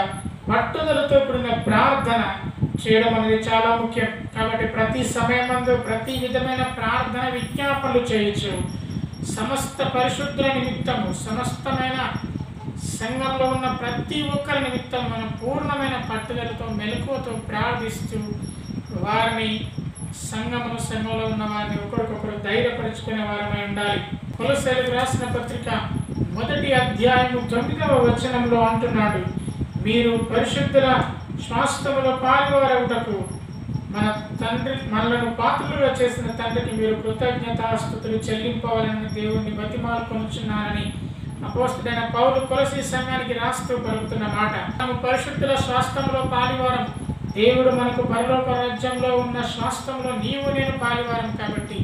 పట్టుదలతో కూడిన ప్రార్థన చేయడం అనేది చాలా ముఖ్యం. కాబట్టి ప్రతి సమయమందు ప్రతి విధమైన ప్రార్థన విజ్ఞాపనలు చేయొచ్చు. సమస్త పరిశుద్ధుల నిమిత్తము, సమస్తమైన సంఘంలో ఉన్న ప్రతి ఒక్కరి నిమిత్తం మనం పూర్ణమైన పట్టుదలతో మెలకువతో ప్రార్థిస్తూ వారిని సంఘంలో ఉన్న వారిని ఒకరికొకరు ధైర్యపరుచుకునే వారమై ఉండాలి. కొలొస్సీయులకు రాసిన పత్రిక 1వ అధ్యాయము 9వ వచనంలో అంటున్నాడు, మీరు పరిశుద్ధుల స్వాస్థ్యములో పాల్గొనవుటకు మన తండ్రి మనలను పాత్రలుగా చేసిన తండ్రికి మీరు కృతజ్ఞతాస్తుతులు చెల్లింపవాలని దేవుణ్ణి బతిమాలుకొనుచున్నారని అపోస్తలుడైన పౌలు కొలొస్సీ సంఘానికి రాస్తూ పలుకుతున్న మాట. తాము పరిశుద్ధుల స్వాస్థ్యంలో పాలివారం, దేవుడు మనకు పరలోక రాజ్యంలో ఉన్న స్వాస్థ్యంలో నీవు నేను పాలివారం కాబట్టి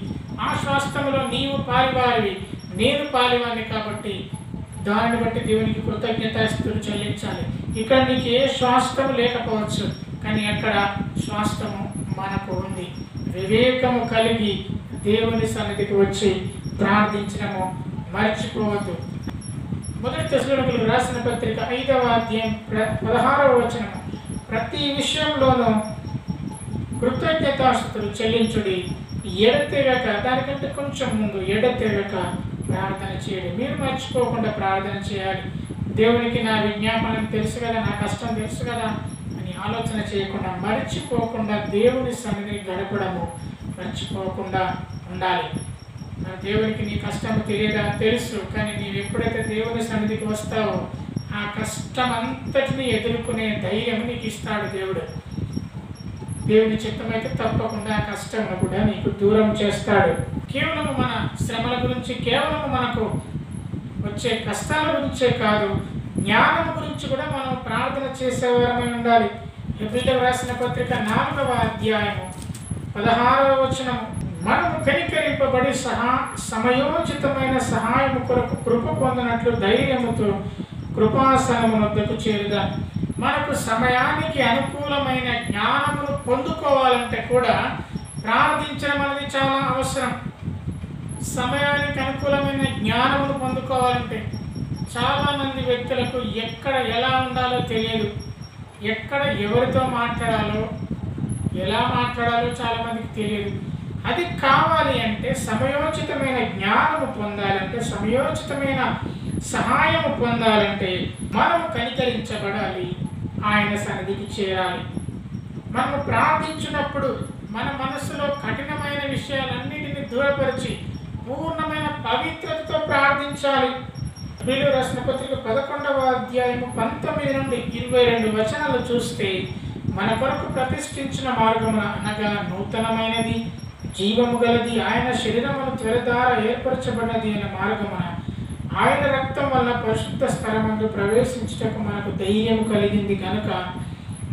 ఆ స్వాస్థ్యంలో నీవు పాలివారివి, నేను పాలివారిని కాబట్టి దానిని బట్టి దేవునికి కృతజ్ఞతాస్తుతులు చెల్లించాలి. ఇక్కడ నీకు ఏ స్వాస్థ్యము లేకపోవచ్చు, కానీ అక్కడ స్వాస్థ్యము మనకు ఉంది. వివేకము కలిగి దేవుని సన్నిధికి వచ్చి ప్రార్థించడము మర్చిపోవద్దు. 1 తెస్సలోనికీయులకు రాసిన పత్రిక 5వ అధ్యాయం 16వ వచనము, ప్రతి విషయంలోనూ కృతజ్ఞతాస్తుతులు చెల్లించుడి, ఎడతెగక, దానికంటే కొంచెం ముందు ఎడతెగక ప్రార్థన చేయండి. మీరు మర్చిపోకుండా ప్రార్థన చేయాలి. దేవునికి నా విజ్ఞాపనం తెలుసు కదా, నా కష్టం తెలుసు కదా అని ఆలోచన చేయకుండా మర్చిపోకుండా దేవుని సన్నిధిని గడపడము మర్చిపోకుండా ఉండాలి. దేవునికి నీ కష్టం తెలియదా? తెలుసు. కానీ నీవు ఎప్పుడైతే దేవుని సన్నిధికి వస్తావో ఆ కష్టం అంతటిని ఎదుర్కొనే ధైర్యం నీకు ఇస్తాడు దేవుడు. దేవుని చిత్తమైతే తప్పకుండా ఆ కష్టంను కూడా నీకు దూరం చేస్తాడు. కేవలం మన శ్రమల గురించి, కేవలం మనకు వచ్చే కష్టాల గురించే కాదు, జ్ఞానం గురించి కూడా మనం ప్రార్థన చేసేవారమై ఉండాలి. హెబ్రీయులకు రాసిన పత్రిక 4వ అధ్యాయము 16వ వచనం, మనము కనికరింపబడి సమయోచితమైన సహాయము కొరకు కృప పొందినట్లు ధైర్యముతో కృపాసనము వద్దకు చేరుదాం. మనకు సమయానికి అనుకూలమైన జ్ఞానమును పొందుకోవాలంటే కూడా ప్రార్థించడం అనేది చాలా అవసరం. సమయానికి అనుకూలమైన జ్ఞానమును పొందుకోవాలంటే చాలామంది వ్యక్తులకు ఎక్కడ ఎలా ఉండాలో తెలియదు, ఎక్కడ ఎవరితో మాట్లాడాలో ఎలా మాట్లాడాలో చాలామందికి తెలియదు. అది కావాలి అంటే సమయోచితమైన జ్ఞానము పొందాలంటే, సమయోచితమైన సహాయము పొందాలంటే మనము కనికరించబడాలి, ఆయన సన్నిధికి చేరాలి. మనము ప్రార్థించినప్పుడు మన మనసులో కఠినమైన విషయాలన్నిటిని దూరపరిచి పూర్ణమైన పవిత్రతతో ప్రార్థించాలి. హెబ్రీయులకు రాసిన పత్రిక 11వ అధ్యాయము 19 నుండి 22 వచనాలు చూస్తే, మన కొరకు ప్రతిష్ఠించిన మార్గమున అనగా నూతనమైనది జీవము గలది, ఆయన శరీరమును త్వరధార ఏర్పరచబడినది అనే మార్గమున ఆయన రక్తం వల్ల పరిశుద్ధ స్థలమందు ప్రవేశించుటకు మనకు ధైర్యం కలిగింది కనుక,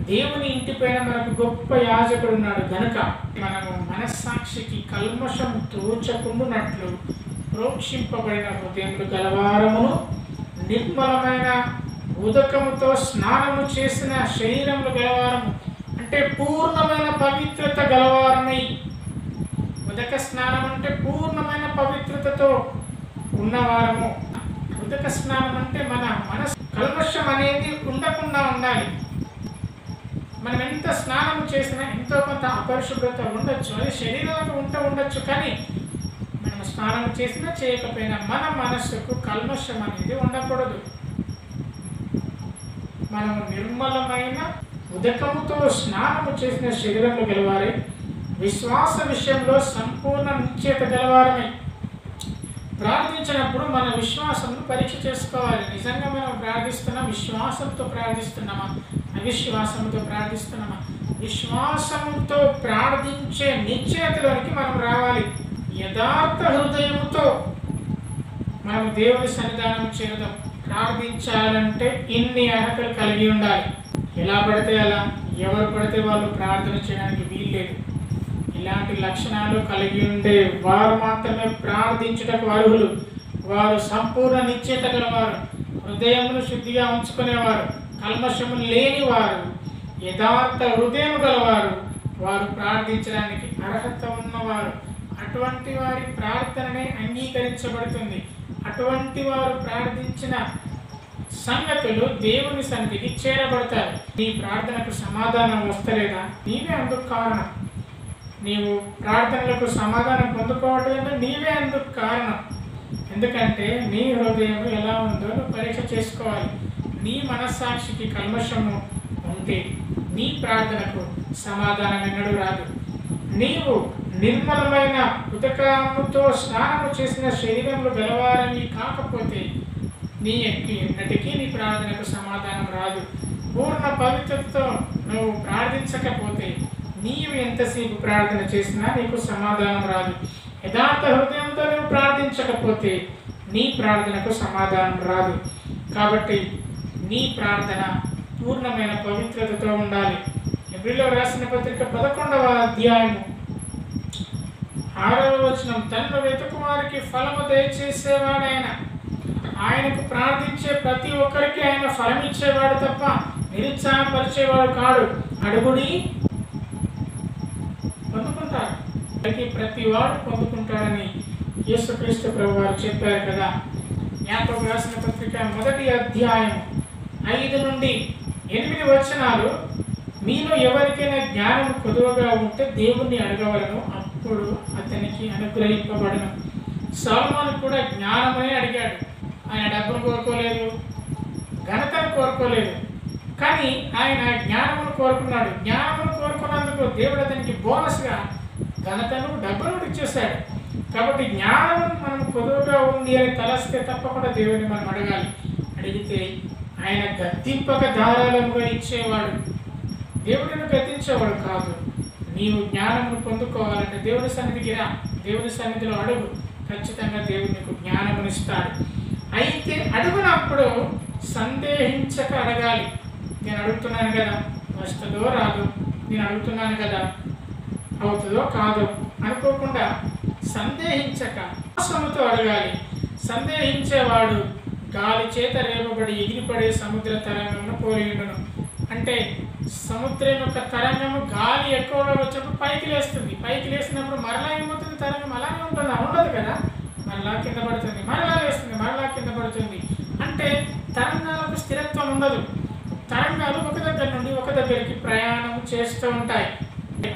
దేవుని ఇంటిపైన మనకు గొప్ప యాజకుడు ఉన్నాడు గనుక, మనము మనస్సాక్షికి కల్మషం తోచకుండునట్లు ప్రోక్షింపబడిన హృదయములు గలవారమును, నిర్మలమైన ఉదకముతో స్నానము చేసిన శరీరములు గలవారము, అంటే పూర్ణమైన పవిత్రత గలవారమై. ఉదక స్నానం అంటే పూర్ణమైన పవిత్రతతో ఉన్నవారము. ఉదక స్నానం అంటే మన మనసు కల్మషం అనేది ఉండకుండా ఉండాలి. మనం ఎంత స్నానం చేసినా ఎంతో కొంత అపరిశుభ్రత ఉండొచ్చు, అది శరీరాలకు ఉండొచ్చు. కానీ మనం స్నానం చేసినా చేయకపోయినా మన మనస్సుకు కల్మషం అనేది ఉండకూడదు. మనము నిర్మలమైన ఉదకముతో స్నానము చేసిన శరీరము గలవారే, విశ్వాస విషయంలో సంపూర్ణ నిశ్చయత గలవారమే. ప్రార్థించినప్పుడు మన విశ్వాసంను పరీక్ష చేసుకోవాలి. నిజంగా మనం ప్రార్థిస్తున్నాం, విశ్వాసంతో ప్రార్థిస్తున్నామా, అవిశ్వాసంతో ప్రార్థిస్తున్నామా? విశ్వాసంతో ప్రార్థించే నిశ్చయతలోనికి మనం రావాలి. యథార్థ హృదయముతో మనం దేవుని సన్నిధానం చేరదాం. ప్రార్థించాలంటే ఇన్ని అర్హతలు కలిగి ఉండాలి. ఎలా పడితే అలా, ఎవరు పడితే వాళ్ళు ప్రార్థన చేయడానికి వీల్లేదు. ఇలాంటి లక్షణాలు కలిగి ఉండే వారు మాత్రమే ప్రార్థించుటకు అర్హులు. వారు సంపూర్ణ నిశ్చయత గలవారు, హృదయమును శుద్ధిగా ఉంచుకునేవారు, కల్మషము లేనివారు, యథార్థ హృదయం గలవారు. వారు ప్రార్థించడానికి అర్హత ఉన్నవారు. అటువంటి వారి ప్రార్థననే అంగీకరించబడుతుంది. అటువంటి వారు ప్రార్థించిన సంగతులు దేవుని సన్నిధికి చేరబడతాయి. నీ ప్రార్థనకు సమాధానం వస్తలేదా? నీవే అందుకు కారణం. నీవు ప్రార్థనలకు సమాధానం పొందుకోవట్లేదు, నీవే అందుకు కారణం. ఎందుకంటే నీ హృదయం ఎలా ఉందో నువ్వు పరీక్ష చేసుకోవాలి. నీ మనస్సాక్షికి కల్మషము ఉంటే నీ ప్రార్థనకు సమాధానం ఎన్నడూ రాదు. నీవు నిర్మలమైన ఉదకముతో స్నానము చేసిన శరీరంలో గలవారని కాకపోతే నీ ఎన్నటికీ నీ ప్రార్థనకు సమాధానం రాదు. పూర్ణ పవిత్రతతో నువ్వు ప్రార్థించకపోతే నీవు ఎంతసేపు ప్రార్థన చేసినా నీకు సమాధానం రాదు. యథార్థ హృదయంతో నువ్వు ప్రార్థించకపోతే నీ ప్రార్థనకు సమాధానం రాదు. కాబట్టి నీ ప్రార్థన పూర్ణమైన పవిత్రతతో ఉండాలి. హెబ్రీయులకు రాసిన పత్రిక 11వ అధ్యాయము 6వ వచనం, తన్ను వెతుకు వారికి ఫలము దయచేసేవాడైన ఆయనకు ప్రార్థించే ప్రతి ఒక్కరికి ఆయన ఫలం ఇచ్చేవాడు తప్ప నిరుత్సాహపరిచేవాడు కాడు. అడుగుడి పొందుకుంటారు, ప్రతి వాడు పొందుకుంటాడని యేసుక్రీస్తు ప్రభు వారు చెప్పారు కదా. యాకోబు రాసిన పత్రిక 1వ అధ్యాయం 5 నుండి 8 వచనాలు, మీలో ఎవరికైనా జ్ఞానం కొదువగా ఉంటే దేవుణ్ణి అడగవలను, అప్పుడు అతనికి అనుగ్రహింపబడను. సొలొమోను కూడా జ్ఞానమని అడిగాడు. ఆయన డబ్బును కోరుకోలేదు, ఘనతను కోరుకోలేదు, కానీ ఆయన జ్ఞానమును కోరుకున్నాడు. జ్ఞానమును కోరుకున్నందుకు దేవుడు అతనికి బోనస్గా ఘనతను డబ్బును ఇచ్చేశాడు. కాబట్టి జ్ఞానం మనం కొదువుగా ఉంది అని తలస్తే తప్పకుండా దేవుడిని మనం అడగాలి. అడిగితే ఆయన గద్దింపక ధారాళముగా ఇచ్చేవాడు. దేవుడిని గద్దించేవాడు కాదు. నీవు జ్ఞానమును పొందుకోవాలంటే దేవుని సన్నిధికి రా, దేవుని సన్నిధిలో అడుగు, ఖచ్చితంగా దేవుడు నీకు జ్ఞానమునిస్తాడు. అయితే అడుగునప్పుడు సందేహించక అడగాలి. నేను అడుగుతున్నాను కదా, వస్తుందో రాదు, నేను అడుగుతున్నాను కదా, అవుతుందో కాదో అనుకోకుండా సందేహించక విశ్వాసముతో అడగాలి. సందేహించేవాడు గాలి చేత రేపబడి ఎగిరిపడే సముద్ర తరంగమును పోలియుండును. అంటే సముద్రం యొక్క తరంగము గాలి ఎక్కువగా వచ్చినప్పుడు పైకి లేస్తుంది. పైకి లేసినప్పుడు మరలా ఏమవుతుంది? తరంగం అలానే ఉంటుందా? ఉండదు కదా. మరలా కింద పడుతుంది, మరలా లేస్తుంది, మరలా కింద పడుతుంది. అంటే తరంగాలకు స్థిరత్వం ఉండదు. తరంగాలు ఒక దగ్గర నుండి ఒక దగ్గరికి ప్రయాణం చేస్తూ ఉంటాయి.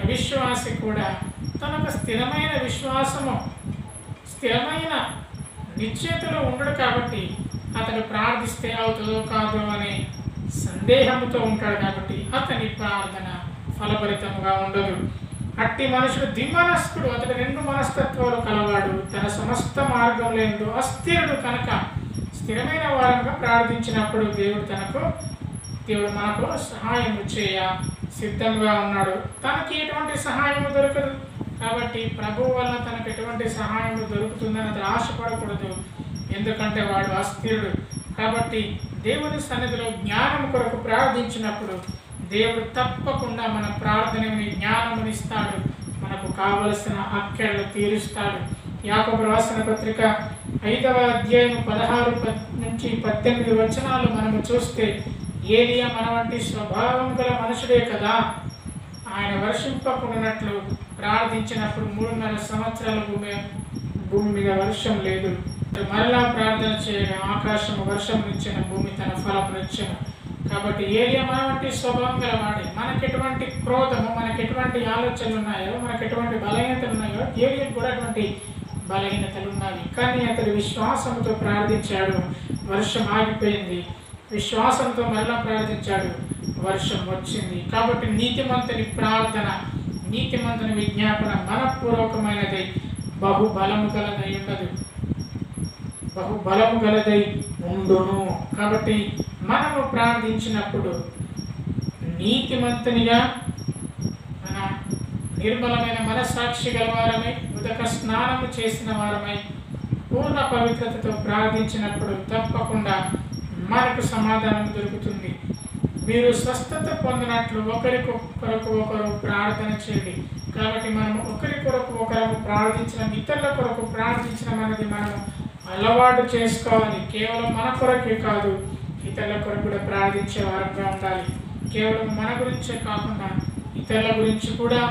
అవిశ్వాసి కూడా తనకు స్థిరమైన విశ్వాసము, స్థిరమైన నిశ్చయతలో ఉండడు. కాబట్టి అతడు ప్రార్థిస్తే అవుతుందో కాదో అనే సందేహంతో ఉంటాడు. కాబట్టి అతని ప్రార్థన ఫలభరితంగా ఉండదు. అట్టి మనుషుడు దిమనస్కుడు, అతడు 2 మనస్తత్వాలు కలవాడు, తన సమస్త మార్గం లేదు అస్థిరుడు కనుక స్థిరమైన వారంగా ప్రార్థించినప్పుడు దేవుడు మనకు సహాయం చేయ సిద్ధంగా ఉన్నాడు. తనకి ఎటువంటి సహాయం దొరకదు. కాబట్టి ప్రభువు వల్ల తనకు ఎటువంటి సహాయం దొరుకుతుందని అతను ఆశపడకూడదు, ఎందుకంటే వాడు అస్థిరుడు. కాబట్టి దేవుని సన్నిధిలో జ్ఞానం కొరకు ప్రార్థించినప్పుడు దేవుడు తప్పకుండా మన ప్రార్థనని జ్ఞానమునిస్తాడు, మనకు కావలసిన అక్కర్లు తీరుస్తాడు. యాకోబు రాసిన పత్రిక 5వ అధ్యాయం 16 నుంచి 18 వచనాలు మనము చూస్తే, ఏలియా మన వంటి స్వభావం గల మనుషుడే కదా, ఆయన వర్షింపకున్నట్లు ప్రార్థించినప్పుడు 3.5 సంవత్సరాల భూమి మీద వర్షం లేదు. మరలా ప్రార్థన చేయగా ఆకాశము వర్షం ఇచ్చిన, భూమి తన ఫలమునిచ్చెను. కాబట్టి ఏలియా మన వంటి స్వభావం గలవాడే. మనకెటువంటి క్రోధము, మనకెటువంటి ఆలోచనలు ఉన్నాయో, మనకెటువంటి బలహీనతలు ఉన్నాయో, ఏలియాకు కూడా అటువంటి బలహీనతలు ఉన్నాయి. కానీ అతడు విశ్వాసంతో ప్రార్థించాడు, వర్షం ఆగిపోయింది. విశ్వాసంతో మరలా ప్రార్థించాడు, వర్షం వచ్చింది. కాబట్టి నీతిమంతుని ప్రార్థన, నీతిమంతుని విజ్ఞాపన మనపూర్వకమైనదై బహుబలము గలదై ఉండదు, బహుబలము గలదై ఉండును. కాబట్టి మనము ప్రార్థించినప్పుడు నీతిమంతునిగా, మన నిర్మలమైన మనస్సాక్షి గలవారమై, ఉదక స్నానము చేసిన వారమై, పూర్ణ పవిత్రతతో ప్రార్థించినప్పుడు తప్పకుండా మనకు సమాధానం దొరుకుతుంది. మీరు స్వస్థత పొందినట్లు ఒకరికొకరు ఒకరు ప్రార్థన చేయండి. కాబట్టి మనము ఒకరి కొరకు ఒకరు ప్రార్థించడం, ఇతరుల కొరకు ప్రార్థించడం అనేది మనము అలవాటు చేసుకోవాలి. కేవలం మన కొరకే కాదు, ఇతరుల కొరకు కూడా ప్రార్థించే వారంగా ఉండాలి. కేవలం మన గురించే కాకుండా ఇతరుల గురించి కూడా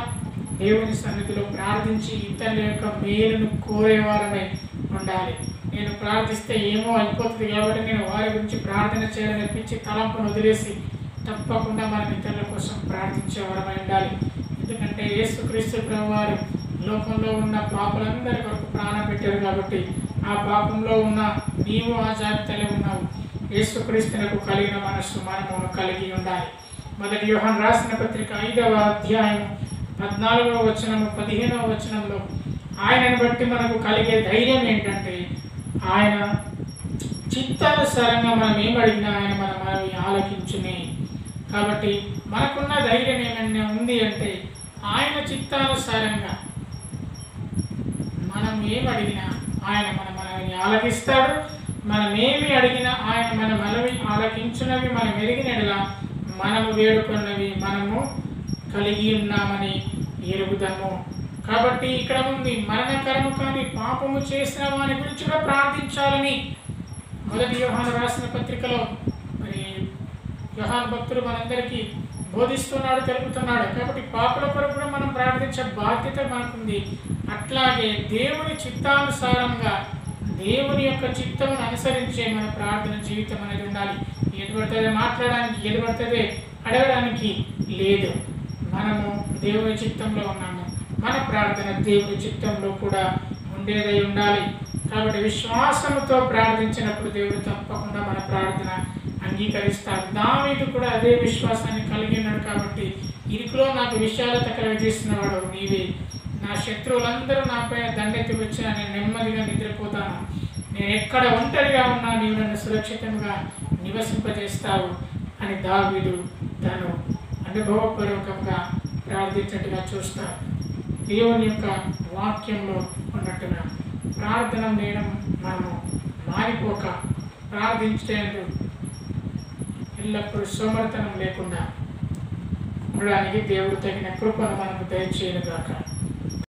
దేవుని సన్నిధిలో ప్రార్థించి ఇతరుల యొక్క మేలును కోరేవారమై ఉండాలి. నేను ప్రార్థిస్తే ఏమో అయిపోతుంది కాబట్టి నేను వారి గురించి ప్రార్థన చేయడం నేర్పించి తలంపును వదిలేసి తప్పకుండా మనం ఇతరుల కోసం ప్రార్థించేవారమై ఉండాలి. ఎందుకంటే యేసుక్రీస్తు ప్రభువారు లోకంలో ఉన్న పాపులందరి కొరకు ప్రాణం పెట్టారు. కాబట్టి ఆ పాపంలో ఉన్న నీవు ఆ జాబితాలో ఉన్నావు. యేసుక్రీస్తునకు కలిగిన మనస్సు మనము కలిగి ఉండాలి. మొదటి యోహాను రాసిన పత్రిక 5వ అధ్యాయం 14వ వచనము 15వ వచనంలో ఆయనను బట్టి మనకు కలిగే ధైర్యం ఏంటంటే, ఆయన చిత్తానుసారంగా మనం ఏమడిగినా ఆయన మనవి ఆలకించునే. కాబట్టి మనకున్న ధైర్యం ఏమైనా ఉంది అంటే, ఆయన చిత్తానుసారంగా మనం ఏమడిగినా ఆయన మనవి ఆలకిస్తాడు. మనం ఏమి అడిగినా ఆయన మన మనవి ఆలకించున్నవి మనం ఎరిగినలా మనము వేడుకున్నవి మనము కలిగి ఉన్నామని ఎరుగుదాము. కాబట్టి ఇక్కడ ఉంది, మరణకరము కానీ పాపము చేసిన వాని గురించి కూడా ప్రార్థించాలని మొదటి యోహాను రాసిన పత్రికలో మరి యోహాను భక్తుడు మనందరికీ బోధిస్తున్నాడు, తెలుపుతున్నాడు. కాబట్టి పాపుల కొరకు కూడా మనం ప్రార్థించే బాధ్యత మనకుంది. అట్లాగే దేవుని చిత్తానుసారంగా, దేవుని యొక్క చిత్తమును అనుసరించే మన ప్రార్థన జీవితం అనేది ఉండాలి. ఏది పడితే మాట్లాడడానికి, ఏది పడితే అడగడానికి లేదు. మనము దేవుని చిత్తంలో ఉన్నాము, మన ప్రార్థన దేవుని చిత్తంలో కూడా ఉండేదై ఉండాలి. కాబట్టి విశ్వాసంతో ప్రార్థించినప్పుడు దేవుడు తప్పకుండా మన ప్రార్థన అంగీకరిస్తాడు. దావీదు కూడా అదే విశ్వాసాన్ని కలిగి ఉన్నాడు. కాబట్టి ఇరుకులో నాకు విశాలత కలిగిస్తున్నవాడు నీవే, నా శత్రువులందరూ నాపై దండెత్తి వచ్చినా నేను నెమ్మదిగా నిద్రపోతాను, నేను ఎక్కడ ఒంటరిగా ఉన్నా నీవు నన్ను సురక్షితంగా నివసింపజేస్తావు అని దావీదు తను అనుభవపూర్వకంగా ప్రార్థించినట్టుగా చూస్తాడు. దేవుని యొక్క వాక్యంలో ఉన్నట్టుగా ప్రార్థన చేయడం మనము మారిపోక ప్రార్థించేందుకు ఎల్లప్పుడూ సోమరితనం లేకుండా ఉండడానికి దేవుడు తగిన కృపను మనకు దయచేయనుగాక.